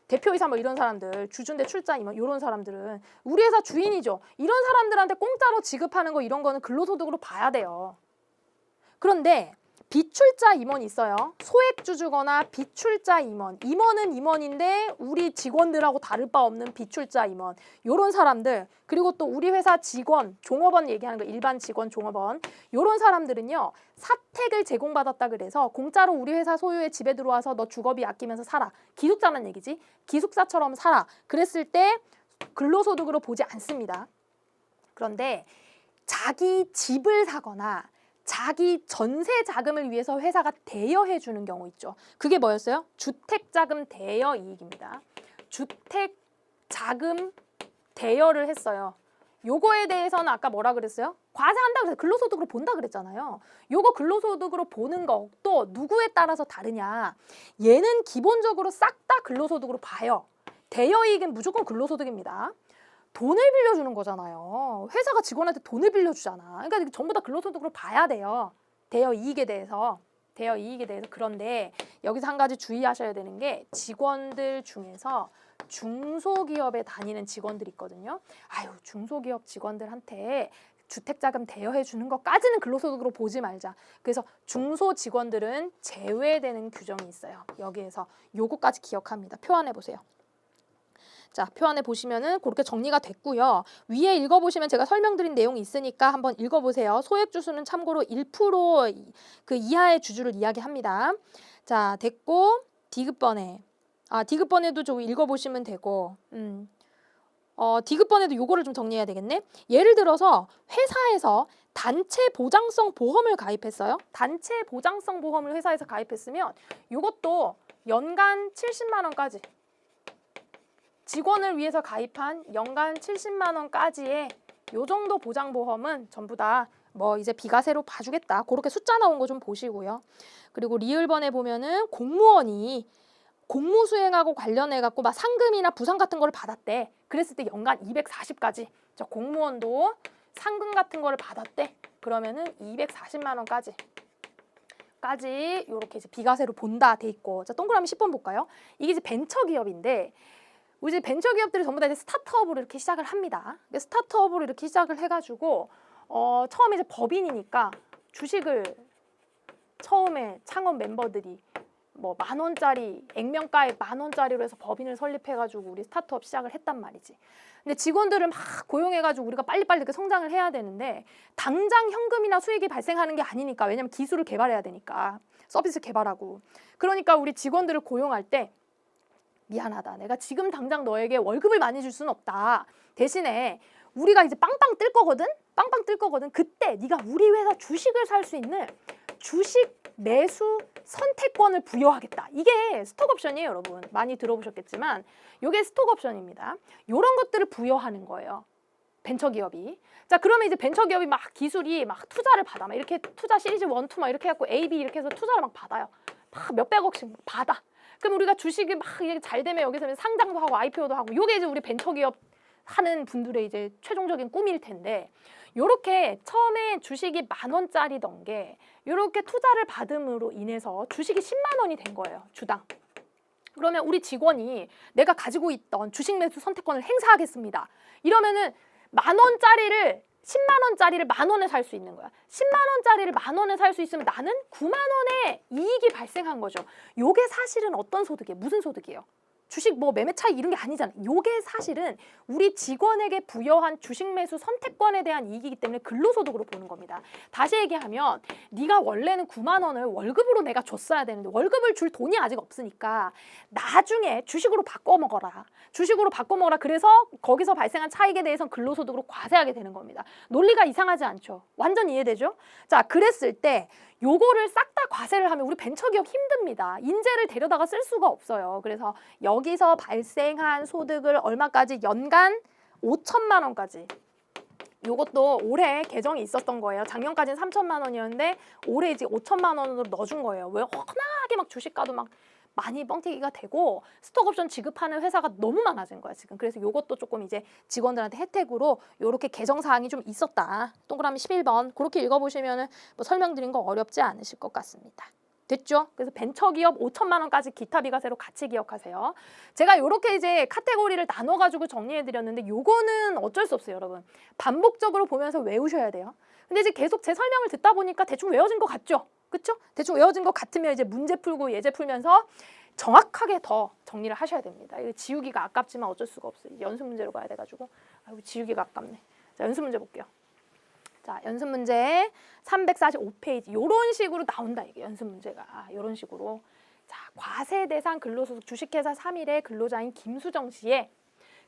대표이사 뭐 이런 사람들, 주준대 출자 임원 이런 사람들은 우리 회사 주인이죠. 이런 사람들한테 공짜로 지급하는 거 이런 거는 근로소득으로 봐야 돼요. 그런데 비출자 임원이 있어요. 소액주주거나 비출자 임원. 임원은 임원인데 우리 직원들하고 다를 바 없는 비출자 임원. 요런 사람들. 그리고 또 우리 회사 직원, 종업원 얘기하는 거 일반 직원, 종업원. 요런 사람들은요. 사택을 제공받았다 그래서 공짜로 우리 회사 소유의 집에 들어와서 너 주거비 아끼면서 살아. 기숙사란 얘기지. 기숙사처럼 살아. 그랬을 때 근로소득으로 보지 않습니다. 그런데 자기 집을 사거나 자기 전세 자금을 위해서 회사가 대여해 주는 경우 있죠. 그게 뭐였어요? 주택자금 대여 이익입니다. 주택자금 대여를 했어요. 요거에 대해서는 아까 뭐라 그랬어요? 과세한다 그래서 근로소득으로 본다 그랬잖아요. 요거 근로소득으로 보는 것도 누구에 따라서 다르냐. 얘는 기본적으로 싹 다 근로소득으로 봐요. 대여 이익은 무조건 근로소득입니다. 돈을 빌려주는 거잖아요. 회사가 직원한테 돈을 빌려주잖아. 그러니까 전부 다 근로소득으로 봐야 돼요. 대여 이익에 대해서. 그런데 여기서 한 가지 주의하셔야 되는 게 직원들 중에서 중소기업에 다니는 직원들이 있거든요. 아유, 중소기업 직원들한테 주택자금 대여해 주는 것까지는 근로소득으로 보지 말자. 그래서 중소 직원들은 제외되는 규정이 있어요. 여기에서 요거까지 기억합니다. 표 안에 보세요. 자, 표 안에 보시면은 그렇게 정리가 됐고요. 위에 읽어보시면 제가 설명드린 내용이 있으니까 한번 읽어보세요. 소액주수는 참고로 1% 그 이하의 주주를 이야기합니다. 자, 됐고 디귿번에 디귿번에도 좀 읽어보시면 되고 디귿번에도 요거를 좀 정리해야 되겠네. 예를 들어서 회사에서 단체 보장성 보험을 가입했어요. 단체 보장성 보험을 회사에서 가입했으면 요것도 연간 70만 원까지 직원을 위해서 가입한 연간 70만 원까지의 요 정도 보장보험은 전부 다 뭐 이제 비과세로 봐주겠다. 그렇게 숫자 나온 거 좀 보시고요. 그리고 리을번에 보면은 공무원이 공무 수행하고 관련해 갖고 막 상금이나 부상 같은 거를 받았대. 그랬을 때 연간 240까지. 저 공무원도 상금 같은 거를 받았대. 그러면은 240만 원까지. 요렇게 이제 비과세로 본다 돼 있고. 자, 동그라미 10번 볼까요? 이게 이제 벤처기업인데 우리 벤처기업들이 전부 다 이제 스타트업으로 이렇게 시작을 합니다. 스타트업으로 이렇게 시작을 해가지고 처음에 이제 법인이니까 주식을 처음에 창업 멤버들이 뭐 10,000원짜리 액면가액 10,000원짜리로 해서 법인을 설립해가지고 우리 스타트업 시작을 했단 말이지. 근데 직원들을 막 고용해가지고 우리가 빨리빨리 이렇게 성장을 해야 되는데 당장 현금이나 수익이 발생하는 게 아니니까. 왜냐면 기술을 개발해야 되니까. 서비스 개발하고. 그러니까 우리 직원들을 고용할 때 미안하다. 내가 지금 당장 너에게 월급을 많이 줄 수는 없다. 대신에 우리가 이제 빵빵 뜰 거거든? 그때 네가 우리 회사 주식을 살 수 있는 주식 매수 선택권을 부여하겠다. 이게 스톡옵션이에요, 여러분. 많이 들어보셨겠지만 이게 스톡옵션입니다. 이런 것들을 부여하는 거예요. 벤처기업이. 자, 그러면 이제 벤처기업이 막 기술이 막 투자를 받아. 막 이렇게 투자 시리즈 1, 2 막 이렇게 해갖고 A, B 이렇게 해서 투자를 막 받아요. 막 몇백억씩 받아. 그럼 우리가 주식이 막 이게 잘 되면 여기서 상장도 하고 IPO도 하고 요게 이제 우리 벤처기업 하는 분들의 이제 최종적인 꿈일 텐데 요렇게 처음에 주식이 10,000원짜리던 게 요렇게 투자를 받음으로 인해서 주식이 10만 원이 된 거예요. 주당. 그러면 우리 직원이 내가 가지고 있던 주식 매수 선택권을 행사하겠습니다. 이러면은 10,000원짜리를 10만 원짜리를 10,000원에 살 수 있는 거야. 10만 원짜리를 10,000원에 살 수 있으면 나는 9만 원의 이익이 발생한 거죠. 요게 사실은 어떤 소득이에요? 무슨 소득이에요? 주식 뭐 매매 차익 이런 게 아니잖아요. 요게 사실은 우리 직원에게 부여한 주식 매수 선택권에 대한 이익이기 때문에 근로소득으로 보는 겁니다. 다시 얘기하면 네가 원래는 9만 원을 월급으로 내가 줬어야 되는데 월급을 줄 돈이 아직 없으니까 나중에 주식으로 바꿔 먹어라. 주식으로 바꿔 먹어라. 그래서 거기서 발생한 차익에 대해서는 근로소득으로 과세하게 되는 겁니다. 논리가 이상하지 않죠? 완전 이해되죠? 자, 그랬을 때 요거를 싹 다 과세를 하면 우리 벤처기업 힘듭니다. 인재를 데려다가 쓸 수가 없어요. 그래서 여기서 발생한 소득을 얼마까지? 연간 5천만 원까지. 요것도 올해 개정이 있었던 거예요. 작년까지는 3천만 원이었는데 올해 이제 5천만 원으로 넣어준 거예요. 왜 워낙에 막 주식가도 막 많이 뻥튀기가 되고 스톡옵션 지급하는 회사가 너무 많아진 거야 지금. 그래서 요것도 조금 이제 직원들한테 혜택으로 요렇게 개정 사항이 좀 있었다. 동그라미 11번 그렇게 읽어보시면은 뭐 설명드린 거 어렵지 않으실 것 같습니다. 됐죠? 그래서 벤처기업 5천만 원까지 기타 비과세로 같이 기억하세요. 제가 요렇게 이제 카테고리를 나눠가지고 정리해드렸는데 요거는 어쩔 수 없어요, 여러분. 반복적으로 보면서 외우셔야 돼요. 근데 이제 계속 제 설명을 듣다 보니까 대충 외워진 것 같죠? 그쵸? 대충 외워진 것 같으면 이제 문제 풀고 예제 풀면서 정확하게 더 정리를 하셔야 됩니다. 이거 지우기가 아깝지만 어쩔 수가 없어요. 연습 문제로 가야 돼가지고 아이고 지우기가 아깝네. 자, 연습 문제 볼게요. 자, 연습 문제 345페이지 요런 식으로 나온다 이게 연습 문제가. 요런 식으로. 자, 과세 대상 근로소득 주식회사 3일의 근로자인 김수정 씨의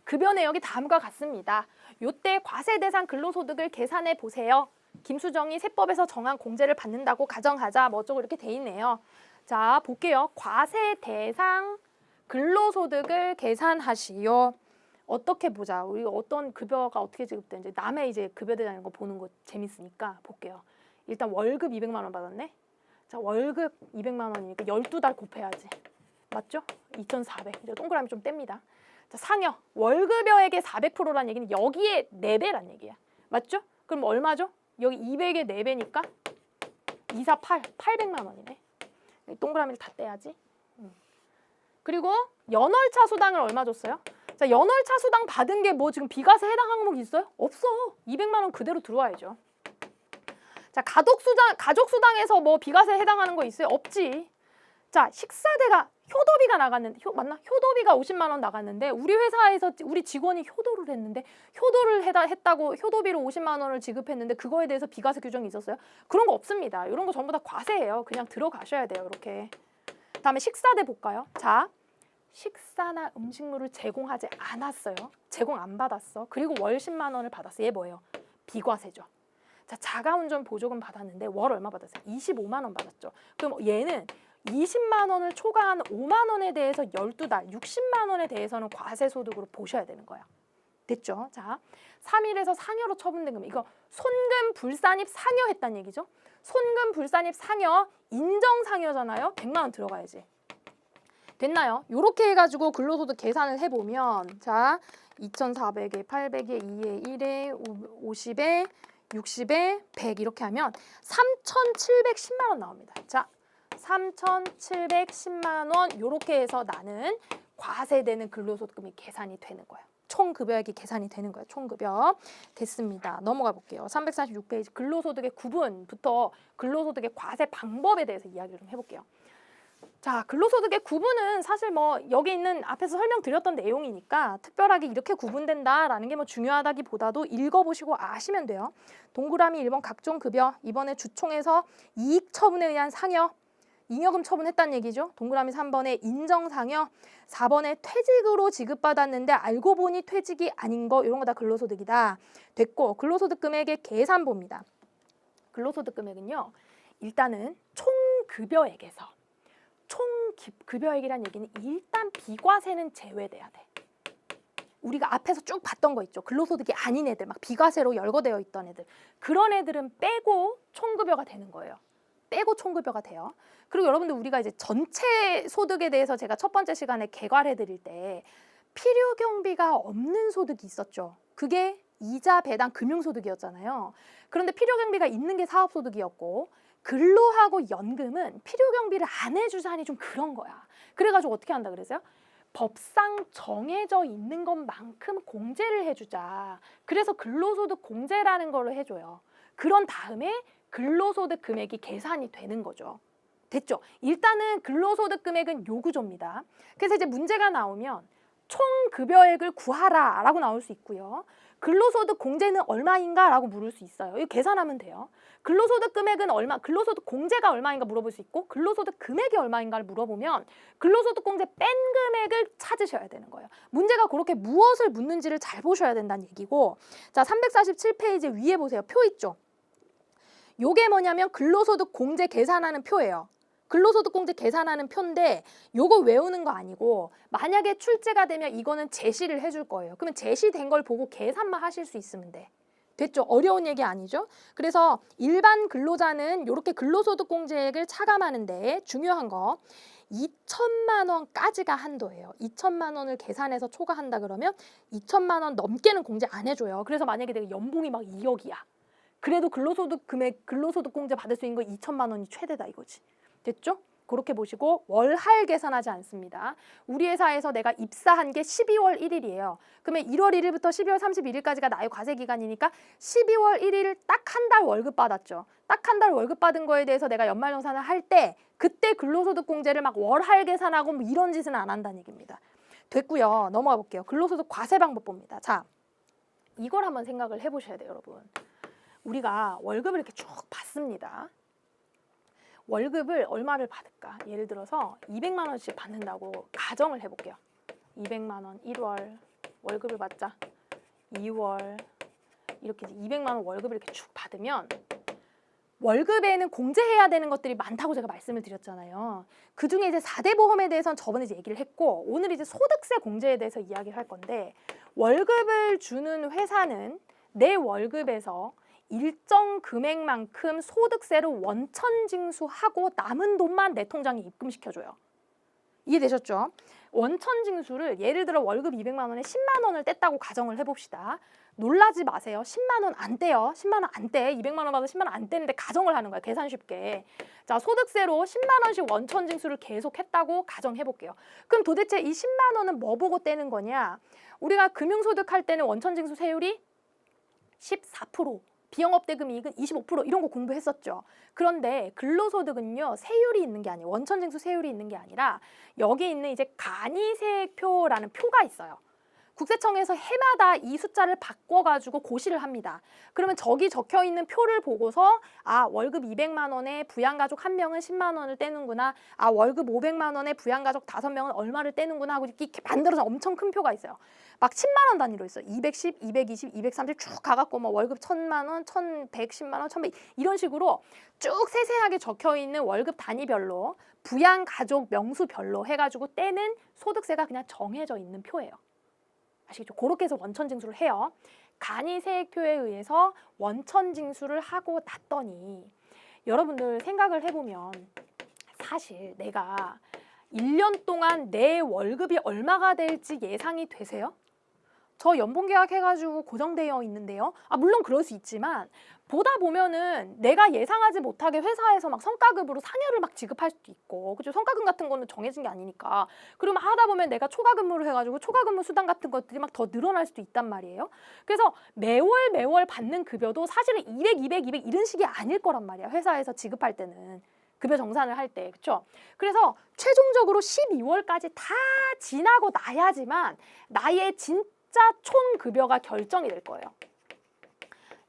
급여 내역이 다음과 같습니다. 요때 과세 대상 근로소득을 계산해 보세요. 김수정이 세법에서 정한 공제를 받는다고 가정하자 뭐 어쩌고 이렇게 돼 있네요. 자, 볼게요. 과세 대상 근로소득을 계산하시오. 어떻게 보자. 우리 어떤 급여가 어떻게 지급되는지 남의 이제 급여되는 거 보는 거 재밌으니까 볼게요. 일단 월급 200만 원 받았네. 자, 월급 200만 원이니까 12달 곱해야지. 맞죠? 2,400. 이제 동그라미 좀 뗍니다. 자, 상여. 월급여액의 400%란 얘기는 여기에 4배란 얘기야. 맞죠? 그럼 얼마죠? 여기 200의 4배니까 248, 800만 원이네. 동그라미를 다 떼야지. 그리고 연월차 수당을 얼마 줬어요? 자, 연월차 수당 받은 게 뭐 지금 비과세 해당 항목 있어요? 없어. 200만 원 그대로 들어와야죠. 자, 가족수당에서 뭐 비과세 해당하는 거 있어요? 없지. 자, 식사대가 효도비가 나갔는데 맞나? 효도비가 50만 원 나갔는데 우리 회사에서 우리 직원이 효도를 했는데 효도를 했다고 효도비로 50만 원을 지급했는데 그거에 대해서 비과세 규정이 있었어요? 그런 거 없습니다. 이런 거 전부 다 과세예요. 그냥 들어가셔야 돼요. 이렇게. 다음에 식사대 볼까요? 자, 식사나 음식물을 제공하지 않았어요. 제공 안 받았어. 그리고 월 10만 원을 받았어. 얘 뭐예요? 비과세죠. 자, 자가운전 보조금 받았는데 월 얼마 받았어요? 25만 원 받았죠. 그럼 얘는 20만 원을 초과한 5만 원에 대해서 12달 60만 원에 대해서는 과세소득으로 보셔야 되는 거예요. 됐죠? 자, 3일에서 상여로 처분된 금 이거 손금 불산입 상여했다는 얘기죠. 손금 불산입 상여 인정상여잖아요. 100만 원 들어가야지. 됐나요? 요렇게 해가지고 근로소득 계산을 해보면 자, 2,400에 800에 2에 1에 50에 60에 100 이렇게 하면 3,710만 원 나옵니다. 자, 3,710만 원 요렇게 해서 나는 과세되는 근로소득금이 계산이 되는 거예요. 총급여액이 계산이 되는 거예요. 총급여. 됐습니다. 넘어가 볼게요. 346페이지 근로소득의 구분부터 근로소득의 과세 방법에 대해서 이야기를 좀 해볼게요. 자, 근로소득의 구분은 사실 뭐 여기 있는 앞에서 설명드렸던 내용이니까 특별하게 이렇게 구분된다라는 게 뭐 중요하다기보다도 읽어보시고 아시면 돼요. 동그라미 1번 각종 급여, 이번에 주총에서 이익 처분에 의한 상여, 잉여금 처분했다는 얘기죠. 동그라미 3번에 인정상여, 4번에 퇴직으로 지급받았는데 알고 보니 퇴직이 아닌 거 이런 거 다 근로소득이다. 됐고 근로소득 금액의 계산 봅니다. 근로소득 금액은요. 일단은 총급여액에서 총급여액이란 얘기는 일단 비과세는 제외돼야 돼. 우리가 앞에서 쭉 봤던 거 있죠. 근로소득이 아닌 애들, 막 비과세로 열거되어 있던 애들. 그런 애들은 빼고 총급여가 되는 거예요. 빼고 총급여가 돼요. 그리고 여러분들 우리가 이제 전체 소득에 대해서 제가 첫 번째 시간에 개괄해 드릴 때 필요 경비가 없는 소득이 있었죠. 그게 이자 배당 금융소득이었잖아요. 그런데 필요 경비가 있는 게 사업소득이었고 근로하고 연금은 필요 경비를 안 해주자니 좀 그런 거야. 그래가지고 어떻게 한다 그랬어요? 법상 정해져 있는 것만큼 공제를 해주자. 그래서 근로소득 공제라는 걸로 해줘요. 그런 다음에 근로소득 금액이 계산이 되는 거죠. 됐죠? 일단은 근로소득 금액은 요구조입니다. 그래서 이제 문제가 나오면 총 급여액을 구하라 라고 나올 수 있고요. 근로소득 공제는 얼마인가 라고 물을 수 있어요. 이거 계산하면 돼요. 근로소득 금액은 얼마, 근로소득 공제가 얼마인가 물어볼 수 있고 근로소득 금액이 얼마인가를 물어보면 근로소득 공제 뺀 금액을 찾으셔야 되는 거예요. 문제가 그렇게 무엇을 묻는지를 잘 보셔야 된다는 얘기고, 자 347페이지 위에 보세요. 표 있죠? 요게 뭐냐면 근로소득 공제 계산하는 표예요. 근로소득 공제 계산하는 표인데 요거 외우는 거 아니고 만약에 출제가 되면 이거는 제시를 해줄 거예요. 그러면 제시된 걸 보고 계산만 하실 수 있으면 돼. 됐죠? 어려운 얘기 아니죠? 그래서 일반 근로자는 이렇게 근로소득 공제액을 차감하는데 중요한 거 2천만 원까지가 한도예요. 2천만 원을 계산해서 초과한다 그러면 2천만 원 넘게는 공제 안 해줘요. 그래서 만약에 내가 연봉이 막 2억이야. 그래도 근로소득 금액, 근로소득 공제 받을 수 있는 거 2천만 원이 최대다 이거지. 됐죠? 그렇게 보시고 월할 계산하지 않습니다. 우리 회사에서 내가 입사한 게 12월 1일이에요. 그러면 1월 1일부터 12월 31일까지가 나의 과세 기간이니까 12월 1일 딱 한 달 월급 받았죠. 딱 한 달 월급 받은 거에 대해서 내가 연말정산을 할 때 그때 근로소득 공제를 막 월할 계산하고 뭐 이런 짓은 안 한다는 얘기입니다. 됐고요. 넘어가 볼게요. 근로소득 과세 방법 봅니다. 자, 이걸 한번 생각을 해보셔야 돼요, 여러분. 우리가 월급을 이렇게 쭉 받습니다. 월급을 얼마를 받을까? 예를 들어서 200만 원씩 받는다고 가정을 해볼게요. 200만 원 1월 월급을 받자. 2월 이렇게 200만 원 월급을 이렇게 쭉 받으면 월급에는 공제해야 되는 것들이 많다고 제가 말씀을 드렸잖아요. 그중에 이제 4대 보험에 대해서는 저번에 이제 얘기를 했고 오늘 이제 소득세 공제에 대해서 이야기를 할 건데 월급을 주는 회사는 내 월급에서 일정 금액만큼 소득세를 원천징수하고 남은 돈만 내 통장에 입금시켜줘요. 이해되셨죠? 원천징수를 예를 들어 월급 200만 원에 10만 원을 뗐다고 가정을 해봅시다. 놀라지 마세요. 10만 원 안 떼요. 10만 원 안 떼. 200만 원 받아 10만 원 안 떼는데 가정을 하는 거야. 계산 쉽게. 자, 소득세로 10만 원씩 원천징수를 계속 했다고 가정해볼게요. 그럼 도대체 이 10만 원은 뭐 보고 떼는 거냐? 우리가 금융소득 할 때는 원천징수 세율이 14%. 비영업대금 이익은 25% 이런 거 공부했었죠. 그런데 근로소득은요 세율이 있는 게 아니에요. 원천징수 세율이 있는 게 아니라 여기 있는 이제 간이세액표라는 표가 있어요. 국세청에서 해마다 이 숫자를 바꿔가지고 고시를 합니다. 그러면 저기 적혀 있는 표를 보고서 아 월급 200만 원에 부양가족 1명은 10만 원을 떼는구나. 아 월급 500만 원에 부양가족 5명은 얼마를 떼는구나 하고 이렇게 만들어서 엄청 큰 표가 있어요. 막 10만 원 단위로 있어요. 210, 220, 230 쭉 가갖고 뭐 월급 1000만 원, 1110만 원, 1100 이런 식으로 쭉 세세하게 적혀 있는 월급 단위별로 부양가족 명수별로 해가지고 떼는 소득세가 그냥 정해져 있는 표예요. 아시겠죠? 그렇게 해서 원천징수를 해요. 간이세액표에 의해서 원천징수를 하고 났더니 여러분들 생각을 해보면 사실 내가 1년 동안 내 월급이 얼마가 될지 예상이 되세요? 저 연봉계약 해가지고 고정되어 있는데요. 아 물론 그럴 수 있지만 보다 보면은 내가 예상하지 못하게 회사에서 막 성과급으로 상여를 막 지급할 수도 있고 그죠? 성과금 같은 거는 정해진 게 아니니까 그러면 하다 보면 내가 초과근무를 해가지고 초과근무 수당 같은 것들이 막 더 늘어날 수도 있단 말이에요. 그래서 매월 받는 급여도 사실은 200, 200 이런 식이 아닐 거란 말이야. 회사에서 지급할 때는. 급여 정산을 할 때, 그렇죠? 그래서 최종적으로 12월까지 다 지나고 나야지만 나의 진짜 총 급여가 결정이 될 거예요.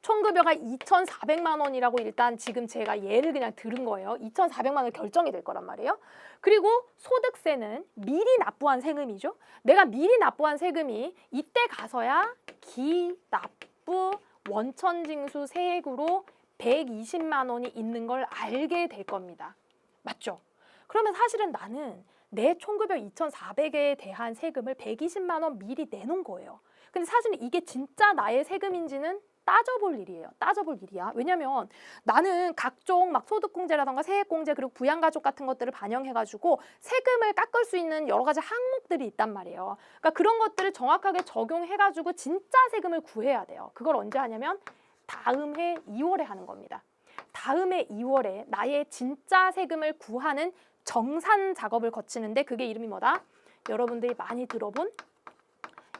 총 급여가 2,400만 원이라고 일단 지금 제가 예를 그냥 들은 거예요. 2,400만 원 결정이 될 거란 말이에요. 그리고 소득세는 미리 납부한 세금이죠. 내가 미리 납부한 세금이 이때 가서야 기납부 원천징수 세액으로 120만 원이 있는 걸 알게 될 겁니다. 맞죠? 그러면 사실은 나는 내 총급여 2,400에 대한 세금을 120만 원 미리 내놓은 거예요. 근데 사실 이게 진짜 나의 세금인지는 따져볼 일이에요. 따져볼 일이야. 왜냐면 나는 각종 막 소득공제라던가 세액공제 그리고 부양가족 같은 것들을 반영해가지고 세금을 깎을 수 있는 여러 가지 항목들이 있단 말이에요. 그러니까 그런 것들을 정확하게 적용해가지고 진짜 세금을 구해야 돼요. 그걸 언제 하냐면 다음 해 2월에 하는 겁니다. 다음 해 2월에 나의 진짜 세금을 구하는 정산 작업을 거치는데 그게 이름이 뭐다? 여러분들이 많이 들어본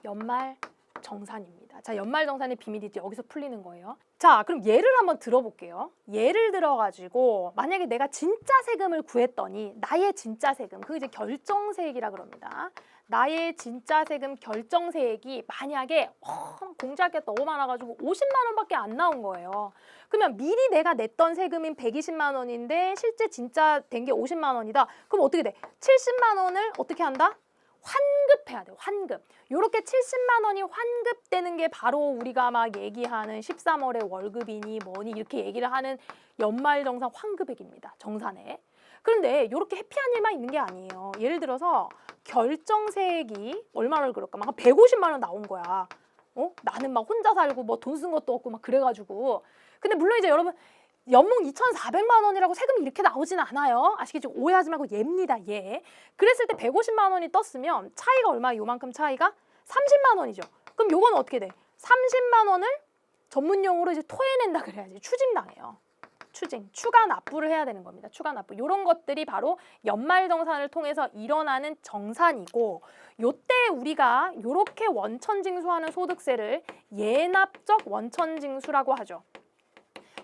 연말 정산입니다. 자, 연말 정산의 비밀이 여기서 풀리는 거예요. 자, 그럼 예를 한번 들어볼게요. 예를 들어가지고 만약에 내가 진짜 세금을 구했더니 나의 진짜 세금, 그게 이제 결정세액이라 그럽니다. 나의 진짜 세금 결정세액이 만약에 공제할 게 너무 많아가지고 50만 원밖에 안 나온 거예요. 그러면 미리 내가 냈던 세금인 120만 원인데 실제 진짜 된 게 50만 원이다. 그럼 어떻게 돼? 70만 원을 어떻게 한다? 환급해야 돼요. 환급. 요렇게 70만 원이 환급되는 게 바로 우리가 막 얘기하는 13월의 월급이니 뭐니 이렇게 얘기를 하는 연말정산 환급액입니다. 정산에. 그런데 요렇게 해피한 일만 있는 게 아니에요. 예를 들어서 결정세액이 얼마를 그럴까? 막 150만 원 나온 거야. 나는 막 혼자 살고 뭐 돈 쓴 것도 없고 막 그래가지고. 근데 물론 이제 여러분 연봉 2,400만 원이라고 세금이 이렇게 나오진 않아요. 아시겠죠? 오해하지 말고 예입니다. 예. 그랬을 때 150만 원이 떴으면 차이가 얼마? 요만큼 차이가 30만 원이죠. 그럼 요건 어떻게 돼? 30만 원을 전문용어로 이제 토해낸다 그래야지. 추징당해요. 추징, 추가 납부를 해야 되는 겁니다. 추가 납부. 이런 것들이 바로 연말정산을 통해서 일어나는 정산이고 요때 우리가 요렇게 원천징수하는 소득세를 예납적 원천징수라고 하죠.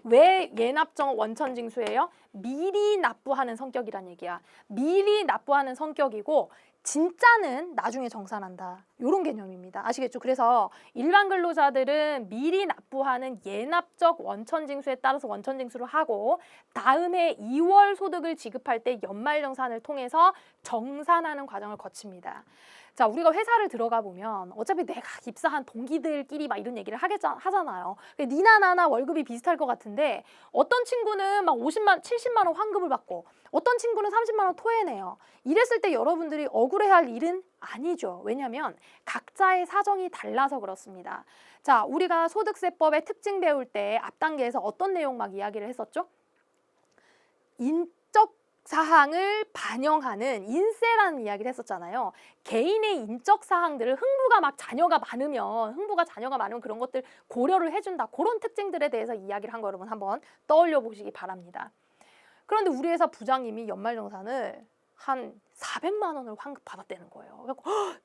왜 예납적 원천징수예요? 미리 납부하는 성격이란 얘기야. 미리 납부하는 성격이고 진짜는 나중에 정산한다. 이런 개념입니다. 아시겠죠? 그래서 일반 근로자들은 미리 납부하는 예납적 원천징수에 따라서 원천징수를 하고 다음해 2월 소득을 지급할 때 연말정산을 통해서 정산하는 과정을 거칩니다. 자, 우리가 회사를 들어가 보면 어차피 내가 입사한 동기들끼리 막 이런 얘기를 하잖아요. 니나 나나 월급이 비슷할 것 같은데 어떤 친구는 막 50만, 70만 원 환급을 받고 어떤 친구는 30만 원 토해내요. 이랬을 때 여러분들이 억울해할 일은 아니죠. 왜냐하면 각자의 사정이 달라서 그렇습니다. 자, 우리가 소득세법의 특징 배울 때 앞 단계에서 어떤 내용 막 이야기를 했었죠? 인적 사항을 반영하는 인세라는 이야기를 했었잖아요. 개인의 인적 사항들을 흥부가 자녀가 많으면 그런 것들 고려를 해준다. 그런 특징들에 대해서 이야기를 한 거 여러분 한번 떠올려 보시기 바랍니다. 그런데 우리 회사 부장님이 연말정산을 한 400만 원을 환급받았다는 거예요. 그래서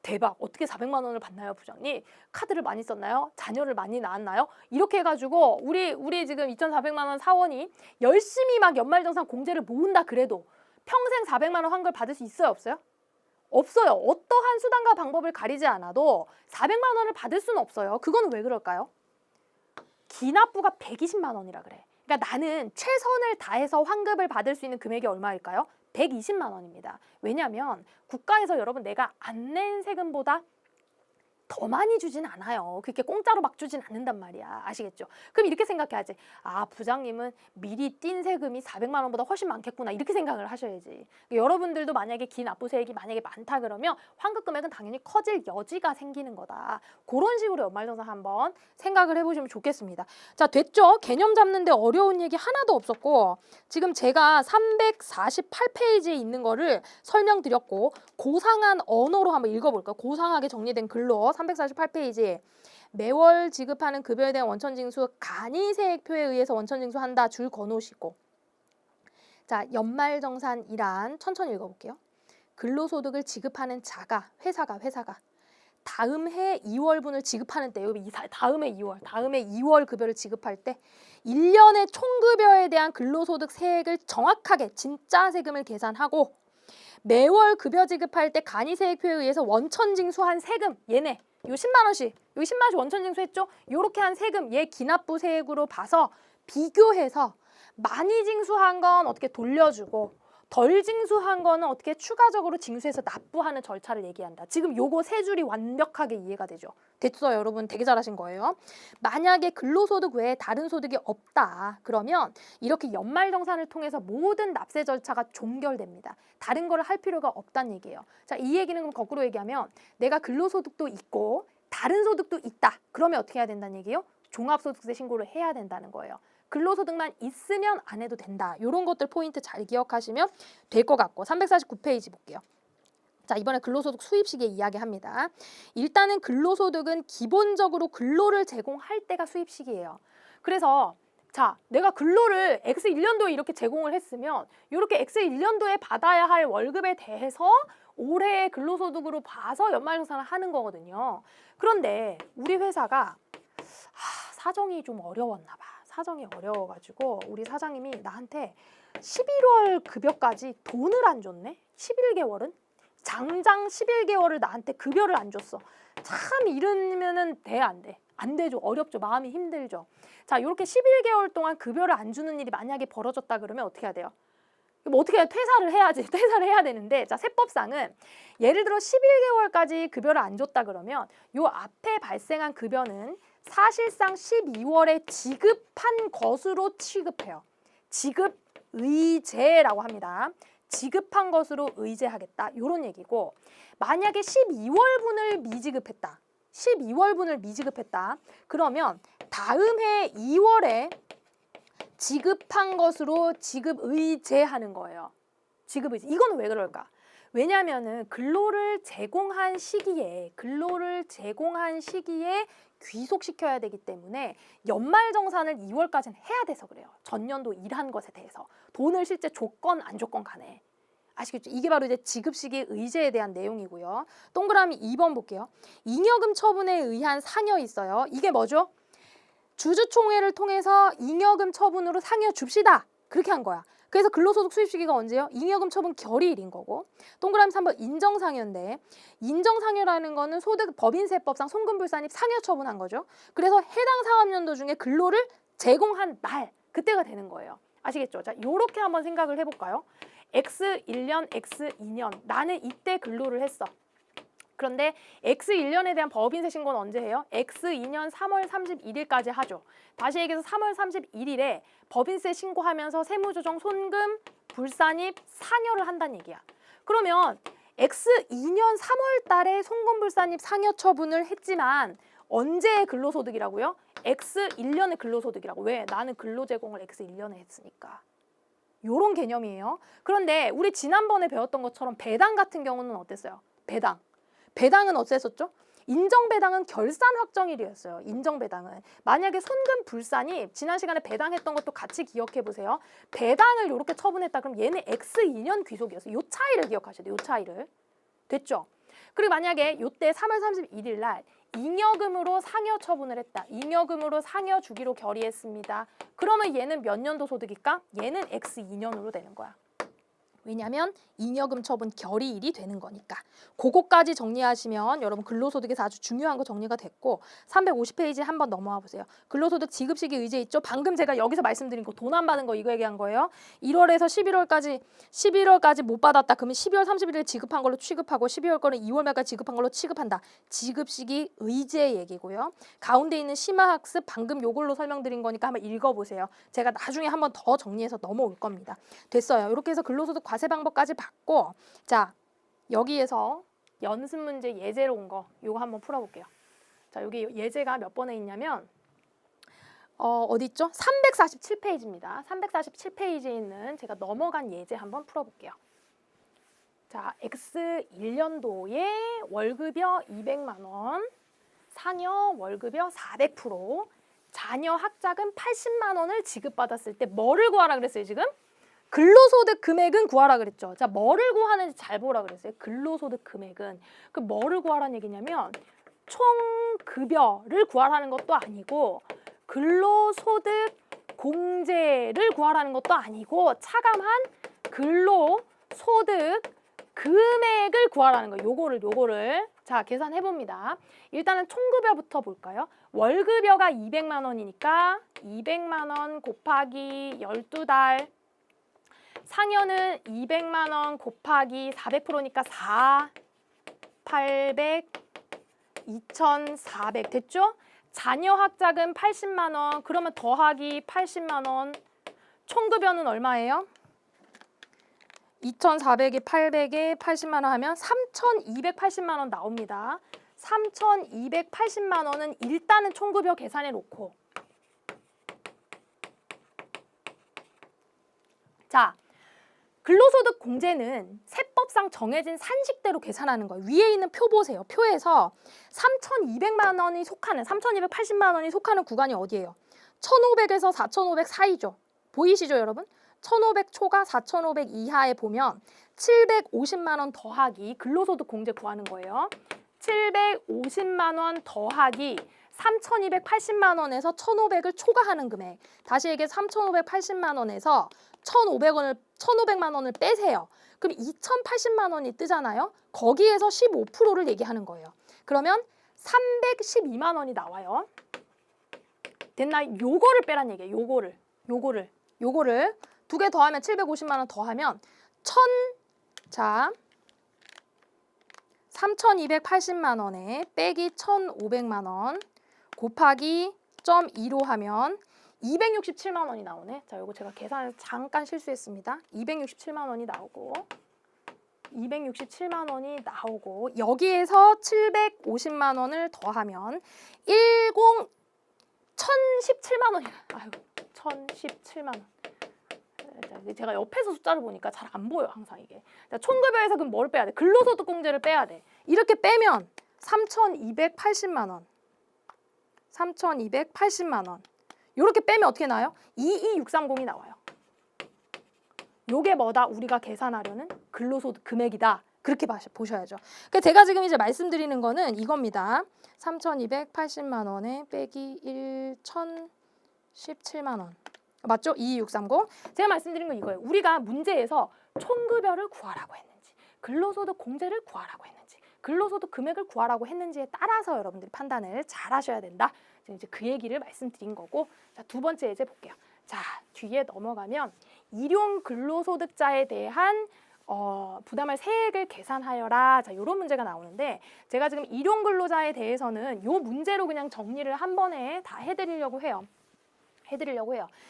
대박, 어떻게 400만 원을 받나요 부장님? 카드를 많이 썼나요? 자녀를 많이 낳았나요? 이렇게 해가지고 우리 지금 2,400만 원 사원이 열심히 막 연말정산 공제를 모은다 그래도 평생 400만 원 환급을 받을 수 있어요? 없어요? 없어요. 어떠한 수단과 방법을 가리지 않아도 400만 원을 받을 수는 없어요. 그거는 왜 그럴까요? 기납부가 120만 원이라 그래. 그러니까 나는 최선을 다해서 환급을 받을 수 있는 금액이 얼마일까요? 120만 원입니다. 왜냐하면 국가에서 여러분 내가 안 낸 세금보다 더 많이 주진 않아요. 그렇게 공짜로 막 주진 않는단 말이야. 아시겠죠? 그럼 이렇게 생각해야지. 아, 부장님은 미리 띈 세금이 400만 원보다 훨씬 많겠구나. 이렇게 생각을 하셔야지. 여러분들도 만약에 기납부세액이 만약에 많다 그러면 환급 금액은 당연히 커질 여지가 생기는 거다. 그런 식으로 연말정산 한번 생각을 해보시면 좋겠습니다. 자, 됐죠? 개념 잡는데 어려운 얘기 하나도 없었고 지금 제가 348페이지에 있는 거를 설명드렸고 고상한 언어로 한번 읽어볼까요? 고상하게 정리된 글로 348페이지 매월 지급하는 급여에 대한 원천징수 간이세액표에 의해서 원천징수한다 줄 거놓으시고 자 연말정산이란 천천히 읽어볼게요. 근로소득을 지급하는 자가 회사가 다음 해 2월분을 지급하는 때 여기 다음 해 2월 급여를 지급할 때 1년의 총급여에 대한 근로소득 세액을 정확하게 진짜 세금을 계산하고 매월 급여 지급할 때 간이세액표에 의해서 원천징수한 세금 얘네 요 10만 원씩 여기 10만 원씩 원천징수했죠? 요렇게 한 세금 얘 기납부 세액으로 봐서 비교해서 많이 징수한 건 어떻게 돌려주고 덜 징수한 거는 어떻게 추가적으로 징수해서 납부하는 절차를 얘기한다. 지금 요거 세 줄이 완벽하게 이해가 되죠. 됐어요, 여러분. 되게 잘하신 거예요. 만약에 근로소득 외에 다른 소득이 없다. 그러면 이렇게 연말정산을 통해서 모든 납세 절차가 종결됩니다. 다른 걸 할 필요가 없다는 얘기예요. 자, 이 얘기는 그럼 거꾸로 얘기하면 내가 근로소득도 있고 다른 소득도 있다. 그러면 어떻게 해야 된다는 얘기예요? 종합소득세 신고를 해야 된다는 거예요. 근로소득만 있으면 안 해도 된다. 이런 것들 포인트 잘 기억하시면 될 것 같고 349페이지 볼게요. 자, 이번에 근로소득 수입 시기에 이야기합니다. 일단은 근로소득은 기본적으로 근로를 제공할 때가 수입 시기예요. 그래서 자, 내가 근로를 X 1년도에 이렇게 제공을 했으면 이렇게 X 1년도에 받아야 할 월급에 대해서 올해의 근로소득으로 봐서 연말정산을 하는 거거든요. 그런데 우리 회사가 사정이 좀 어려웠나 봐. 사정이 어려워가지고 우리 사장님이 나한테 11월 급여까지 돈을 안 줬네? 11개월은? 장장 11개월을 나한테 급여를 안 줬어. 참 이러면은 돼, 안 돼? 안 되죠. 어렵죠. 마음이 힘들죠. 자, 이렇게 11개월 동안 급여를 안 주는 일이 만약에 벌어졌다 그러면 어떻게 해야 돼요? 뭐 어떻게 해야 퇴사를 해야지. 퇴사를 해야 되는데 자, 세법상은 예를 들어 11개월까지 급여를 안 줬다 그러면 요 앞에 발생한 급여는 사실상 12월에 지급한 것으로 취급해요. 지급의제라고 합니다. 지급한 것으로 의제하겠다. 이런 얘기고 만약에 12월분을 미지급했다. 12월분을 미지급했다. 그러면 다음 해 2월에 지급한 것으로 지급의제하는 거예요. 지급의제. 이건 왜 그럴까? 왜냐하면은 근로를 제공한 시기에 귀속시켜야 되기 때문에 연말정산을 2월까지는 해야 돼서 그래요. 전년도 일한 것에 대해서. 돈을 실제 줬건 안 줬건 간에. 아시겠죠? 이게 바로 이제 지급시기 의제에 대한 내용이고요. 동그라미 2번 볼게요. 잉여금 처분에 의한 상여 있어요. 이게 뭐죠? 주주총회를 통해서 잉여금 처분으로 상여 줍시다. 그렇게 한 거야. 그래서 근로소득 수입 시기가 언제요? 잉여금 처분 결의일인 거고. 동그라미 3번 인정상여인데 인정상여라는 거는 소득 법인세법상 송금불산입 상여 처분한 거죠. 그래서 해당 사업연도 중에 근로를 제공한 날 그때가 되는 거예요. 아시겠죠? 자, 요렇게 한번 생각을 해볼까요? X1년, X2년 나는 이때 근로를 했어. 그런데 X1년에 대한 법인세 신고는 언제 해요? X2년 3월 31일까지 하죠. 다시 얘기해서 3월 31일에 법인세 신고하면서 세무조정 손금, 불산입, 상여를 한다는 얘기야. 그러면 X2년 3월 달에 송금, 불산입, 상여 처분을 했지만 언제의 근로소득이라고요? X1년의 근로소득이라고. 왜? 나는 근로제공을 X1년에 했으니까. 요런 개념이에요. 그런데 우리 지난번에 배웠던 것처럼 배당 같은 경우는 어땠어요? 배당은 어땠었죠? 인정배당은 결산 확정일이었어요. 인정배당은. 만약에 손금 불산이 지난 시간에 배당했던 것도 같이 기억해 보세요. 배당을 이렇게 처분했다 그럼 얘는 X2년 귀속이었어요. 요 차이를 기억하셔야 돼요. 요 차이를. 됐죠? 그리고 만약에 요때 3월 31일 날 잉여금으로 상여 처분을 했다. 잉여금으로 상여 주기로 결의했습니다. 그러면 얘는 몇 년도 소득일까? 얘는 X2년으로 되는 거야. 왜냐하면 잉여금 처분 결의일이 되는 거니까. 그거까지 정리하시면 여러분 근로소득에서 아주 중요한 거 정리가 됐고 350페이지 한번 넘어와 보세요. 근로소득 지급시기 의제 있죠? 방금 제가 여기서 말씀드린 거 돈 안 받은 거 이거 얘기한 거예요. 1월에서 11월까지 못 받았다. 그러면 12월 31일에 지급한 걸로 취급하고 12월 거는 2월 말까지 지급한 걸로 취급한다. 지급시기 의제 얘기고요. 가운데 있는 심화학습 방금 요걸로 설명드린 거니까 한번 읽어보세요. 제가 나중에 한번 더 정리해서 넘어올 겁니다. 됐어요. 이렇게 해서 근로소득 과세 방법까지 봤고 자 여기에서 연습 문제 예제로 온 거 요거 한번 풀어볼게요. 자 여기 예제가 몇 번에 있냐면 어디 있죠? 347페이지입니다. 347페이지에 있는 제가 넘어간 예제 한번 풀어볼게요. 자 X1년도에 월급여 200만 원, 상여 월급여 400%, 자녀 학자금 80만 원을 지급받았을 때 뭐를 구하라 그랬어요 지금? 근로소득 금액은 구하라 그랬죠. 자, 뭐를 구하는지 잘 보라 그랬어요. 근로소득 금액은. 그 뭐를 구하라는 얘기냐면 총 급여를 구하라는 것도 아니고 근로소득 공제를 구하라는 것도 아니고 차감한 근로소득 금액을 구하라는 거예요. 요거를 자, 계산해 봅니다. 일단은 총급여부터 볼까요? 월급여가 200만 원이니까 200만 원 곱하기 12달 상여는 200만 원 곱하기 400%니까 4, 800, 2,400 됐죠? 자녀 학자금 80만 원, 그러면 더하기 80만 원. 총급여는 얼마예요? 2,400에 800에 80만 원 하면 3,280만 원 나옵니다. 3,280만 원은 일단은 총급여 계산해 놓고, 자, 근로소득 공제는 세법상 정해진 산식대로 계산하는 거예요. 위에 있는 표 보세요. 표에서 3,200만 원이 속하는, 3,280만 원이 속하는 구간이 어디예요? 1,500에서 4,500 사이죠. 보이시죠, 여러분? 1,500 초과 4,500 이하에 보면 750만 원 더하기 근로소득 공제 구하는 거예요. 750만 원 더하기 3,280만 원에서 1,500을 초과하는 금액. 다시 얘기해 3,580만 원에서 1,500만 원을 빼세요. 그럼 2,080만 원이 뜨잖아요. 거기에서 15%를 얘기하는 거예요. 그러면 312만 원이 나와요. 됐나? 요거를 빼란 얘기예요. 요거를 두 개 더하면 750만 원 더하면 3,280만 원에 빼기 1,500만 원 곱하기 0.2로 하면 267만 원이 나오네. 자, 요거 제가 계산을 잠깐 실수했습니다. 267만 원이 나오고 267만 원이 나오고 여기에서 750만 원을 더하면 1,017만 원이 아유, 1,017만 원. 제가 옆에서 숫자를 보니까 잘 안 보여, 항상 이게. 자, 총급여에서 그럼 뭘 빼야 돼? 근로소득 공제를 빼야 돼. 이렇게 빼면 3,280만 원. 3,280만 원. 이렇게 빼면 어떻게 나와요? 22630이 나와요. 요게 뭐다? 우리가 계산하려는 근로소득 금액이다. 그렇게 보셔야죠. 그러니까 제가 지금 이제 말씀드리는 거는 이겁니다. 3,280만 원에 빼기 1,017만 원. 맞죠? 22630. 제가 말씀드린 건 이거예요. 우리가 문제에서 총급여를 구하라고 했는지, 근로소득 공제를 구하라고 했는지, 근로소득 금액을 구하라고 했는지에 따라서 여러분들이 판단을 잘 하셔야 된다. 이제 그 얘기를 말씀드린 거고, 자, 두 번째 예제 볼게요. 자, 뒤에 넘어가면 일용 근로소득자에 대한 부담할 세액을 계산하여라. 자, 이런 문제가 나오는데 제가 지금 일용 근로자에 대해서는 요 문제로 그냥 정리를 한 번에 다 해드리려고 해요.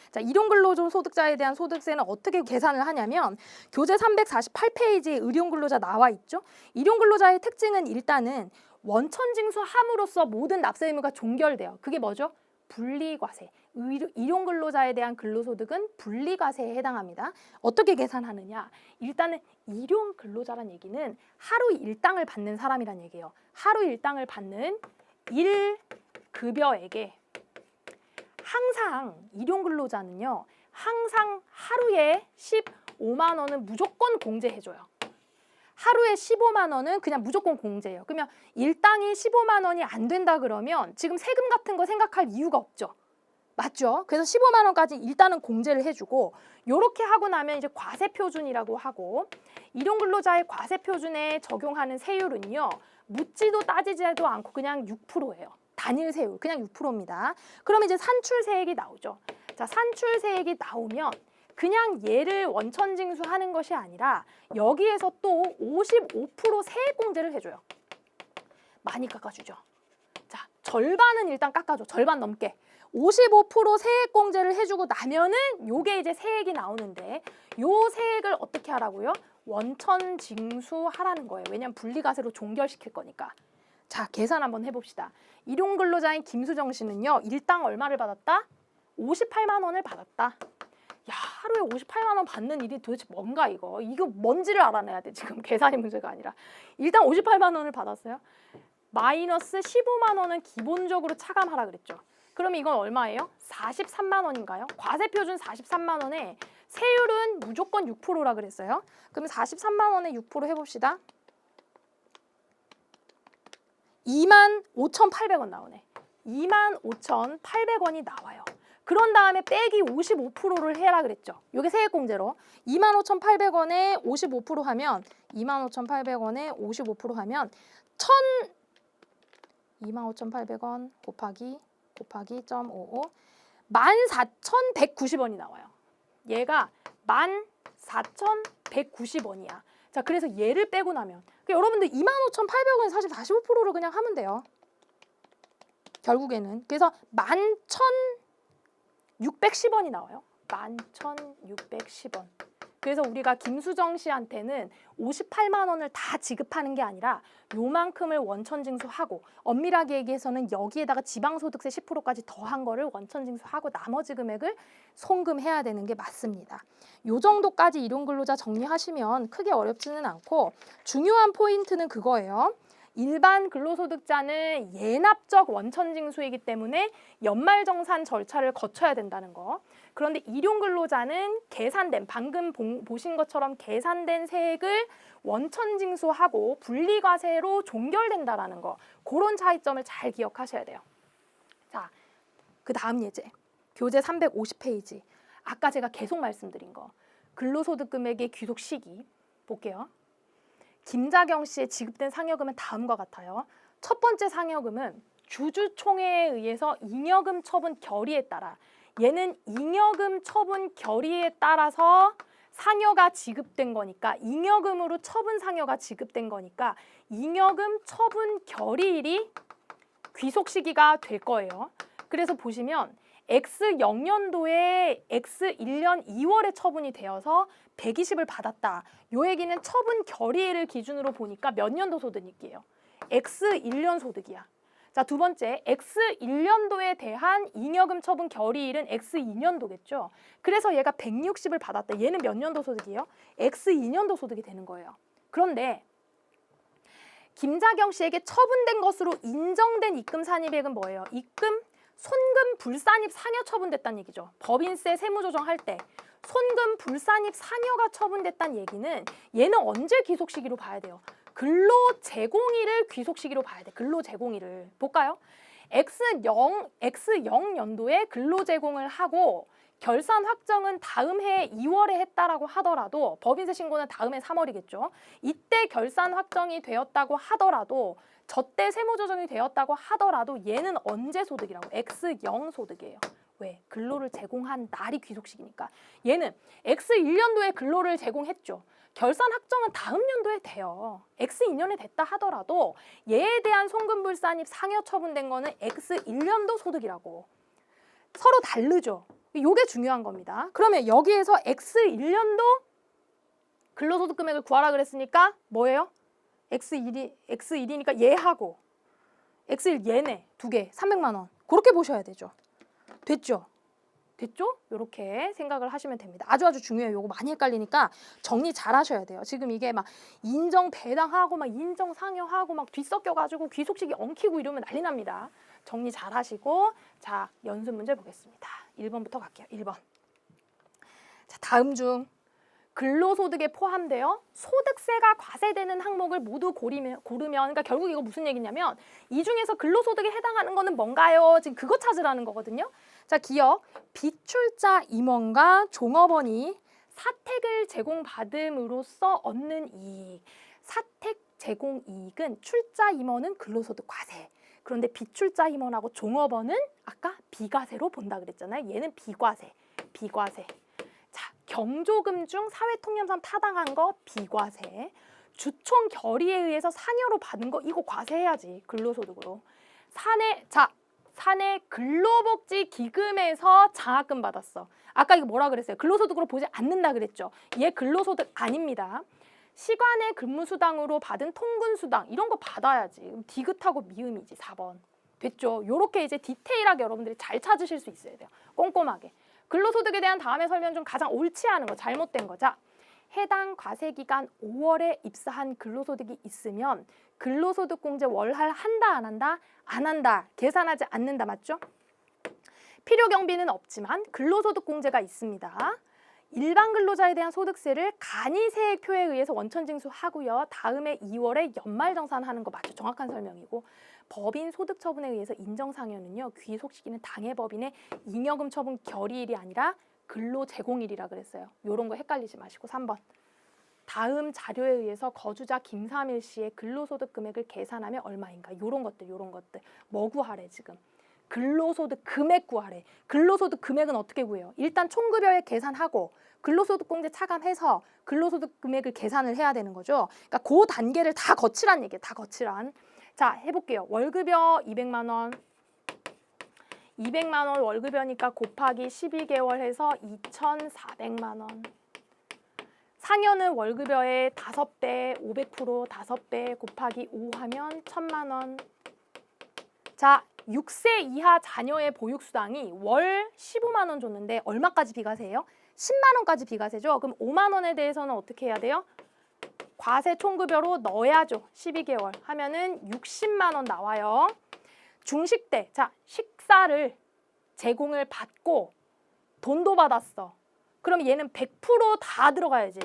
자, 일용 근로소득자에 대한 소득세는 어떻게 계산을 하냐면 교재 348페이지에 의용 근로자 나와 있죠. 일용 근로자의 특징은 일단은 원천 징수함으로써 모든 납세 의무가 종결돼요. 그게 뭐죠? 분리과세. 일용 근로자에 대한 근로소득은 분리과세에 해당합니다. 어떻게 계산하느냐? 일단은 일용 근로자란 얘기는 하루 일당을 받는 사람이란 얘기예요. 하루 일당을 받는 일급여에게 항상 일용 근로자는요. 항상 하루에 15만 원은 무조건 공제해줘요. 하루에 15만 원은 그냥 무조건 공제예요. 그러면 일당이 15만 원이 안 된다 그러면 지금 세금 같은 거 생각할 이유가 없죠. 맞죠? 그래서 15만 원까지 일단은 공제를 해주고 요렇게 하고 나면 이제 과세표준이라고 하고 일용 근로자의 과세표준에 적용하는 세율은요. 묻지도 따지지도 않고 그냥 6%예요. 단일 세율 그냥 6%입니다. 그럼 이제 산출세액이 나오죠. 자, 산출세액이 나오면 그냥 얘를 원천징수하는 것이 아니라 여기에서 또 55% 세액 공제를 해줘요. 많이 깎아주죠. 자, 절반은 일단 깎아줘. 절반 넘게. 55% 세액 공제를 해주고 나면은 요게 이제 세액이 나오는데 요 세액을 어떻게 하라고요? 원천징수하라는 거예요. 왜냐면 분리과세로 종결시킬 거니까. 자, 계산 한번 해봅시다. 일용 근로자인 김수정 씨는요. 일당 얼마를 받았다? 58만 원을 받았다. 야, 하루에 58만 원 받는 일이 도대체 뭔가 이거. 이거 뭔지를 알아내야 돼. 지금 계산이 문제가 아니라. 일당 58만 원을 받았어요. 마이너스 15만 원은 기본적으로 차감하라 그랬죠. 그럼 이건 얼마예요? 43만 원인가요? 과세표준 43만 원에 세율은 무조건 6%라 그랬어요. 그럼 43만 원에 6% 해봅시다. 25,800원 나오네. 25,800원이 나와요. 그런 다음에 빼기 55%를 해라 그랬죠. 이게 세액공제로. 25,800원에 55% 하면 25,800원에 55% 하면 25,800원 곱하기 0.55 14,190원이 나와요. 얘가 4,190원이야. 자, 그래서 얘를 빼고 나면 그러니까 여러분들 25,800원에 사실 45%를 그냥 하면 돼요. 결국에는. 그래서 11,610원이 나와요. 11,610원. 그래서 우리가 김수정 씨한테는 58만 원을 다 지급하는 게 아니라 요만큼을 원천징수하고 엄밀하게 얘기해서는 여기에다가 지방소득세 10%까지 더한 거를 원천징수하고 나머지 금액을 송금해야 되는 게 맞습니다. 요 정도까지 일용근로자 정리하시면 크게 어렵지는 않고 중요한 포인트는 그거예요. 일반 근로소득자는 예납적 원천징수이기 때문에 연말정산 절차를 거쳐야 된다는 거. 그런데 일용근로자는 계산된 방금 보신 것처럼 계산된 세액을 원천징수하고 분리과세로 종결된다라는 거. 그런 차이점을 잘 기억하셔야 돼요. 자, 그 다음 예제. 교재 350페이지. 아까 제가 계속 말씀드린 거. 근로소득 금액의 귀속 시기. 볼게요. 김자경 씨의 지급된 상여금은 다음과 같아요. 첫 번째 상여금은 주주총회에 의해서 잉여금 처분 결의에 따라 얘는 잉여금 처분 결의에 따라서 상여가 지급된 거니까 잉여금으로 처분 상여가 지급된 거니까 잉여금 처분 결의일이 귀속 시기가 될 거예요. 그래서 보시면 X0년도에 X1년 2월에 처분이 되어서 120을 받았다. 요 얘기는 처분 결의일을 기준으로 보니까 몇 년도 소득이에요? X1년 소득이야. 자, 두 번째, X1년도에 대한 잉여금 처분 결의일은 X2년도겠죠. 그래서 얘가 160을 받았다. 얘는 몇 년도 소득이에요? X2년도 소득이 되는 거예요. 그런데 김자경 씨에게 처분된 것으로 인정된 입금 산입액은 뭐예요? 입금, 손금, 불산입, 상여 처분됐다는 얘기죠. 법인세 세무조정할 때 손금, 불산입, 상여가 처분됐다는 얘기는 얘는 언제 귀속 시기로 봐야 돼요? 근로 제공일을 귀속 시기로 봐야 돼. 근로 제공일을. 볼까요? X0년도에 근로 제공을 하고 결산 확정은 다음 해 2월에 했다라고 하더라도 법인세 신고는 다음 해 3월이겠죠. 이때 결산 확정이 되었다고 하더라도 저때 세무조정이 되었다고 하더라도 얘는 언제 소득이라고? X0 소득이에요. 왜? 근로를 제공한 날이 귀속시기니까. 얘는 X1년도에 근로를 제공했죠. 결산 확정은 다음 연도에 돼요. X2년에 됐다 하더라도 얘에 대한 송금불산입 상여 처분된 거는 X1년도 소득이라고. 서로 다르죠. 이게 중요한 겁니다. 그러면 여기에서 X1년도 근로소득 금액을 구하라 그랬으니까 뭐예요? X1이니까 얘하고 X1 얘네 두 개 300만 원. 그렇게 보셔야 되죠. 됐죠? 됐죠? 이렇게 생각을 하시면 됩니다. 아주 중요해요. 이거 많이 헷갈리니까 정리 잘 하셔야 돼요. 지금 이게 막 인정 배당하고 막 인정 상여하고 막 뒤섞여가지고 귀속시기 엉키고 이러면 난리 납니다. 정리 잘 하시고 자, 연습 문제 보겠습니다. 1번부터 갈게요. 1번. 자, 다음 중 근로소득에 포함되어 소득세가 과세되는 항목을 모두 고르면 그러니까 결국 이거 무슨 얘기냐면 이 중에서 근로소득에 해당하는 거는 뭔가요? 지금 그거 찾으라는 거거든요. 자, 기억. 비출자 임원과 종업원이 사택을 제공받음으로써 얻는 이익. 사택 제공 이익은 출자 임원은 근로소득 과세. 그런데 비출자 임원하고 종업원은 아까 비과세로 본다 그랬잖아요. 얘는 비과세. 자, 경조금 중 사회통념상 타당한 거 비과세. 주총 결의에 의해서 상여로 받은 거 이거 과세해야지. 근로소득으로. 사내 근로복지기금에서 장학금 받았어. 아까 이거 뭐라 그랬어요? 근로소득으로 보지 않는다 그랬죠. 얘 근로소득 아닙니다. 시간의 근무수당으로 받은 통근수당 이런 거 받아야지. 디귿하고 미음이지. 4번. 됐죠? 요렇게 이제 디테일하게 여러분들이 잘 찾으실 수 있어야 돼요. 꼼꼼하게. 근로소득에 대한 다음에 설명 중 가장 옳지 않은 거, 잘못된 거. 자, 해당 과세기간 5월에 입사한 근로소득이 있으면 근로소득공제 월할 한다, 안 한다? 안 한다. 계산하지 않는다. 맞죠? 필요경비는 없지만 근로소득공제가 있습니다. 일반 근로자에 대한 소득세를 간이세액표에 의해서 원천징수하고요. 다음에 2월에 연말정산하는 거 맞죠? 정확한 설명이고. 법인 소득처분에 의해서 인정상여는요. 귀속시기는 당해법인의 잉여금 처분 결의일이 아니라 근로제공일이라 그랬어요. 이런 거 헷갈리지 마시고 3번. 다음 자료에 의해서 거주자 김삼일 씨의 근로소득 금액을 계산하면 얼마인가? 이런 것들. 뭐 구하래 지금? 근로소득 금액 구하래. 근로소득 금액은 어떻게 구해요? 일단 총급여액 계산하고 근로소득공제 차감해서 근로소득 금액을 계산을 해야 되는 거죠. 그러니까 그 단계를 다 거치란 얘기예요. 다 거치란. 자, 해볼게요. 월급여 200만 원. 200만 원 월급여니까 곱하기 12개월 해서 2,400만 원. 상여는 월급여의 5배, 500% 5배 곱하기 5 하면 1,000만 원. 자, 6세 이하 자녀의 보육수당이 월 15만 원 줬는데 얼마까지 비과세예요? 10만 원까지 비과세죠. 그럼 5만 원에 대해서는 어떻게 해야 돼요? 과세 총급여로 넣어야죠. 12개월 하면은 60만 원 나와요. 중식 때, 자, 식사를 제공을 받고 돈도 받았어. 그럼 얘는 100% 다 들어가야지.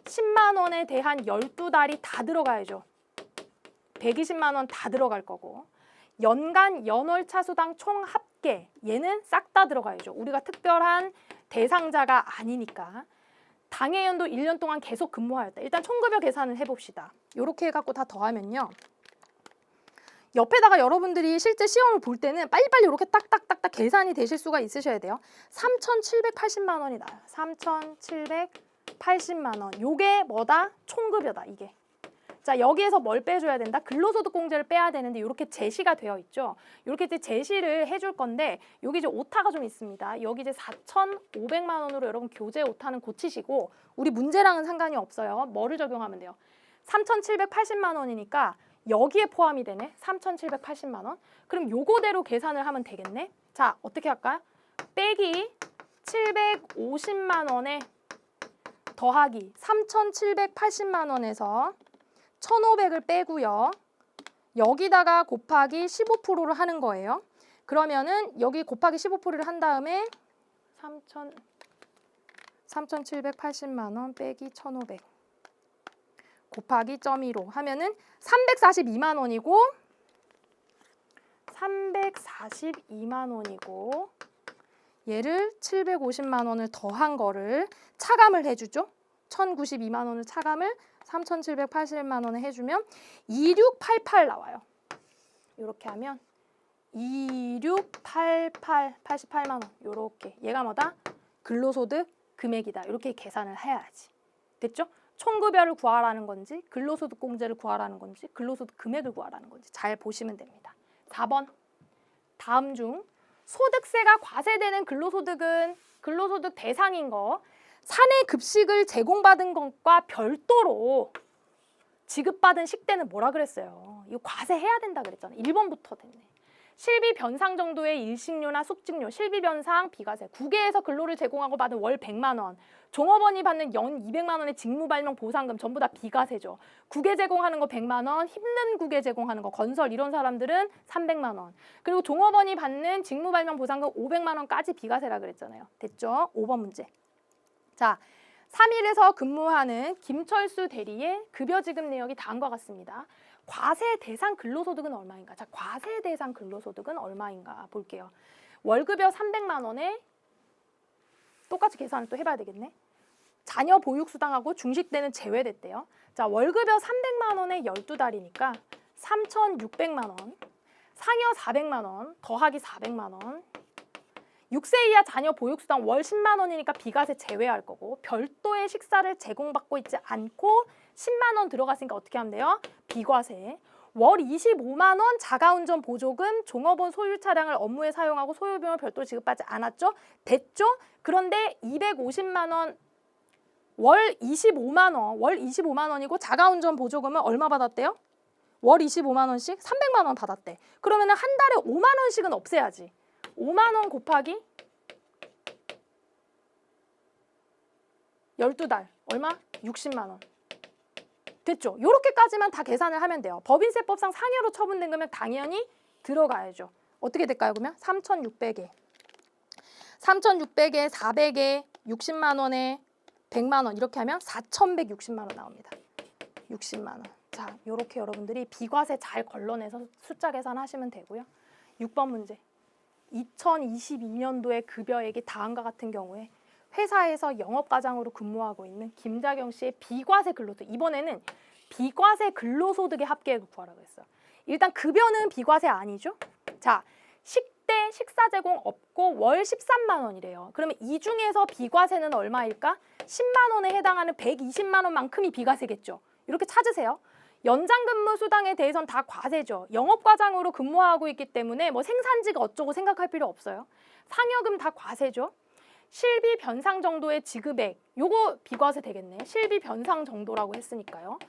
10만 원에 대한 12달이 다 들어가야죠. 120만 원 다 들어갈 거고. 연간 연월차 수당 총 합계, 얘는 싹 다 들어가야죠. 우리가 특별한 대상자가 아니니까. 당해연도 1년 동안 계속 근무하였다. 일단 총급여 계산을 해봅시다. 이렇게 해갖고 다 더하면요. 옆에다가 여러분들이 실제 시험을 볼 때는 빨리빨리 이렇게 딱딱딱딱 계산이 되실 수가 있으셔야 돼요. 3,780만 원이 나와요. 3,780만 원. 요게 뭐다? 총급여다, 이게. 자, 여기에서 뭘 빼줘야 된다? 근로소득공제를 빼야 되는데 이렇게 제시가 되어 있죠. 이렇게 이제 제시를 해줄 건데 여기 이제 오타가 좀 있습니다. 여기 이제 4,500만 원으로 여러분 교재 오타는 고치시고 우리 문제랑은 상관이 없어요. 뭐를 적용하면 돼요? 3,780만 원이니까 여기에 포함이 되네. 3,780만 원. 그럼 요거대로 계산을 하면 되겠네. 자, 어떻게 할까요? 빼기 750만 원에 더하기 3,780만 원에서 1,500을 빼고요. 여기다가 곱하기 15%를 하는 거예요. 그러면은 여기 곱하기 15%를 한 다음에 3,780만 원 빼기 1,500 곱하기 0.15 하면은 342만 원이고 342만 원이고 얘를 750만 원을 더한 거를 차감을 해주죠. 1,092만 원을 차감을 3,780만 원에 해주면 2688 나와요. 이렇게 하면 2688, 88만 원. 이렇게 얘가 뭐다? 근로소득 금액이다. 이렇게 계산을 해야지. 됐죠? 총급여를 구하라는 건지 근로소득 공제를 구하라는 건지 근로소득 금액을 구하라는 건지 잘 보시면 됩니다. 4번. 다음 중 소득세가 과세되는 근로소득은 근로소득 대상인 거 사내 급식을 제공받은 것과 별도로 지급받은 식대는 뭐라 그랬어요? 이거 과세해야 된다 그랬잖아요. 1번부터 됐네. 실비 변상 정도의 일식료나 숙직료, 실비 변상 비과세, 국외에서 근로를 제공하고 받은 월 100만 원, 종업원이 받는 연 200만 원의 직무 발명 보상금 전부 다 비과세죠. 국외 제공하는 거 100만 원, 힘든 국외 제공하는 거 건설 이런 사람들은 300만 원. 그리고 종업원이 받는 직무 발명 보상금 500만 원까지 비과세라 그랬잖아요. 됐죠? 5번 문제. 자, 3일에서 근무하는 김철수 대리의 급여 지급 내역이 다음과 같습니다. 과세 대상 근로소득은 얼마인가? 자, 과세 대상 근로소득은 얼마인가 볼게요. 월급여 300만 원에 똑같이 계산을 또 해봐야 되겠네. 자녀 보육수당하고 중식대는 제외됐대요. 자, 월급여 300만 원에 12달이니까 3,600만 원, 상여 400만 원, 더하기 400만 원, 6세 이하 자녀 보육수당 월 10만 원이니까 비과세 제외할 거고 별도의 식사를 제공받고 있지 않고 10만 원 들어갔으니까 어떻게 하면 돼요? 비과세. 월 25만 원 자가운전 보조금 종업원 소유 차량을 업무에 사용하고 소요비용을 별도로 지급받지 않았죠? 됐죠? 그런데 250만 원 월 25만 원이고 자가운전 보조금은 얼마 받았대요? 월 25만 원씩 300만 원 받았대. 그러면 한 달에 5만 원씩은 없애야지. 5만 원 곱하기 12달 얼마? 60만 원. 됐죠? 요렇게까지만 다 계산을 하면 돼요. 법인세법상 상여로 처분된 금액 당연히 들어가야죠. 어떻게 될까요? 그러면 3,600에 400에 60만 원에 100만 원 이렇게 하면 4,160만 원 나옵니다. 60만 원. 자, 요렇게 여러분들이 비과세 잘 걸러내서 숫자 계산하시면 되고요. 6번 문제. 2022년도에 급여액이 다음과 같은 경우에 회사에서 영업과장으로 근무하고 있는 김자경 씨의 비과세 근로소득. 이번에는 비과세 근로소득의 합계액을 구하라고 했어요. 일단 급여는 비과세 아니죠? 자, 식대 식사 제공 없고 월 13만 원이래요. 그러면 이 중에서 비과세는 얼마일까? 10만 원에 해당하는 120만 원만큼이 비과세겠죠. 이렇게 찾으세요. 연장 근무 수당에 대해서는 다 과세죠. 영업과장으로 근무하고 있기 때문에 뭐 생산지가 어쩌고 생각할 필요 없어요. 상여금 다 과세죠. 실비 변상 정도의 지급액, 요거 비과세 되겠네. 실비 변상 정도라고 했으니까요.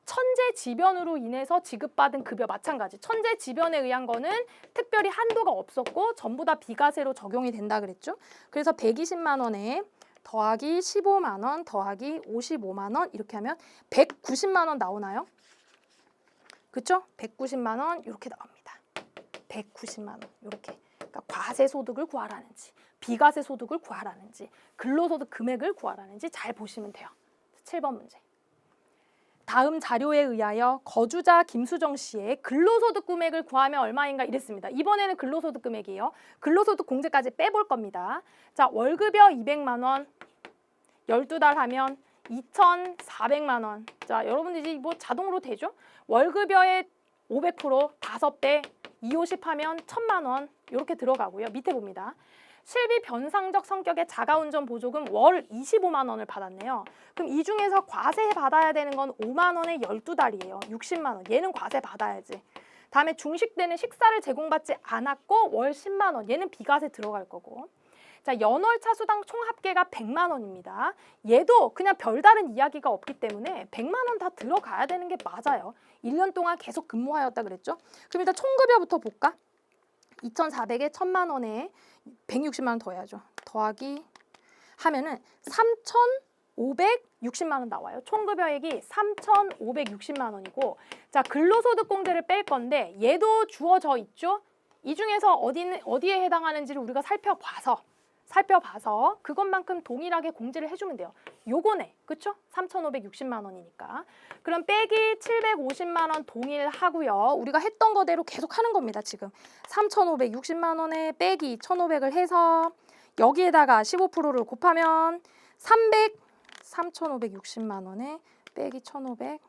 천재지변으로 인해서 지급받은 급여 마찬가지. 천재지변에 의한 거는 특별히 한도가 없었고 전부 다 비과세로 적용이 된다 그랬죠. 그래서 120만 원에 더하기 15만 원 더하기 55만 원 이렇게 하면 190만 원 나오나요? 그쵸? 190만 원 이렇게 나옵니다. 190만 원 이렇게. 그러니까 과세 소득을 구하라는지 비과세 소득을 구하라는지 근로소득 금액을 구하라는지 잘 보시면 돼요. 7번 문제. 다음 자료에 의하여 거주자 김수정 씨의 근로소득 금액을 구하면 얼마인가 이랬습니다. 이번에는 근로소득 금액이에요. 근로소득 공제까지 빼볼 겁니다. 자, 월급여 200만 원, 12달 하면 2,400만 원. 자, 여러분들이 뭐 자동으로 되죠? 월급여의 500% 5배, 250 하면 1,000만 원 이렇게 들어가고요. 밑에 봅니다. 실비 변상적 성격의 자가운전 보조금 월 25만 원을 받았네요. 그럼 이 중에서 과세 받아야 되는 건 5만 원에 12달이에요. 60만 원. 얘는 과세 받아야지. 다음에 중식 때는 식사를 제공받지 않았고 월 10만 원. 얘는 비과세 들어갈 거고. 자, 연월차 수당 총 합계가 100만 원입니다. 얘도 그냥 별다른 이야기가 없기 때문에 100만 원 다 들어가야 되는 게 맞아요. 1년 동안 계속 근무하였다 그랬죠. 그럼 일단 총급여부터 볼까? 2,400에 1,000만 원에 160만 원 더해야죠. 더하기 하면은 3,560만 원 나와요. 총급여액이 3,560만 원이고, 자, 근로소득공제를 뺄 건데 얘도 주어져 있죠. 이 중에서 어디에 해당하는지를 우리가 살펴봐서 그것만큼 동일하게 공제를 해주면 돼요. 요거네, 그쵸? 3,560만 원이니까. 그럼 빼기 750만 원 동일하고요. 우리가 했던 거대로 계속 하는 겁니다, 지금. 3,560만 원에 빼기 1,500을 해서 여기에다가 15%를 곱하면 3,560만 원에 빼기 1,500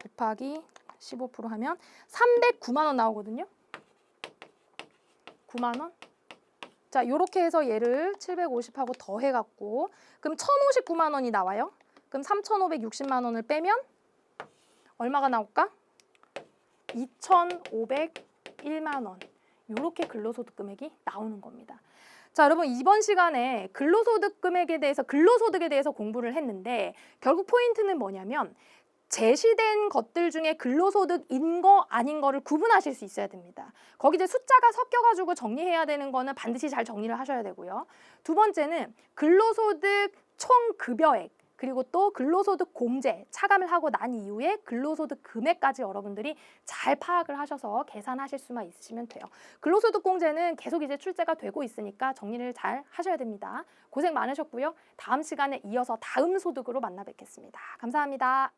곱하기 15% 하면 309만 원 나오거든요. 9만 원. 자, 요렇게 해서 얘를 750하고 더해갖고 그럼 1,059만 원이 나와요. 그럼 3,560만 원을 빼면 얼마가 나올까? 2,501만 원. 요렇게 근로소득 금액이 나오는 겁니다. 자, 여러분 이번 시간에 근로소득 금액에 대해서 근로소득에 대해서 공부를 했는데 결국 포인트는 뭐냐면 제시된 것들 중에 근로소득인 거 아닌 거를 구분하실 수 있어야 됩니다. 거기 이제 숫자가 섞여가지고 정리해야 되는 거는 반드시 잘 정리를 하셔야 되고요. 두 번째는 근로소득 총급여액 그리고 또 근로소득 공제 차감을 하고 난 이후에 근로소득 금액까지 여러분들이 잘 파악을 하셔서 계산하실 수만 있으시면 돼요. 근로소득 공제는 계속 이제 출제가 되고 있으니까 정리를 잘 하셔야 됩니다. 고생 많으셨고요. 다음 시간에 이어서 다음 소득으로 만나 뵙겠습니다. 감사합니다.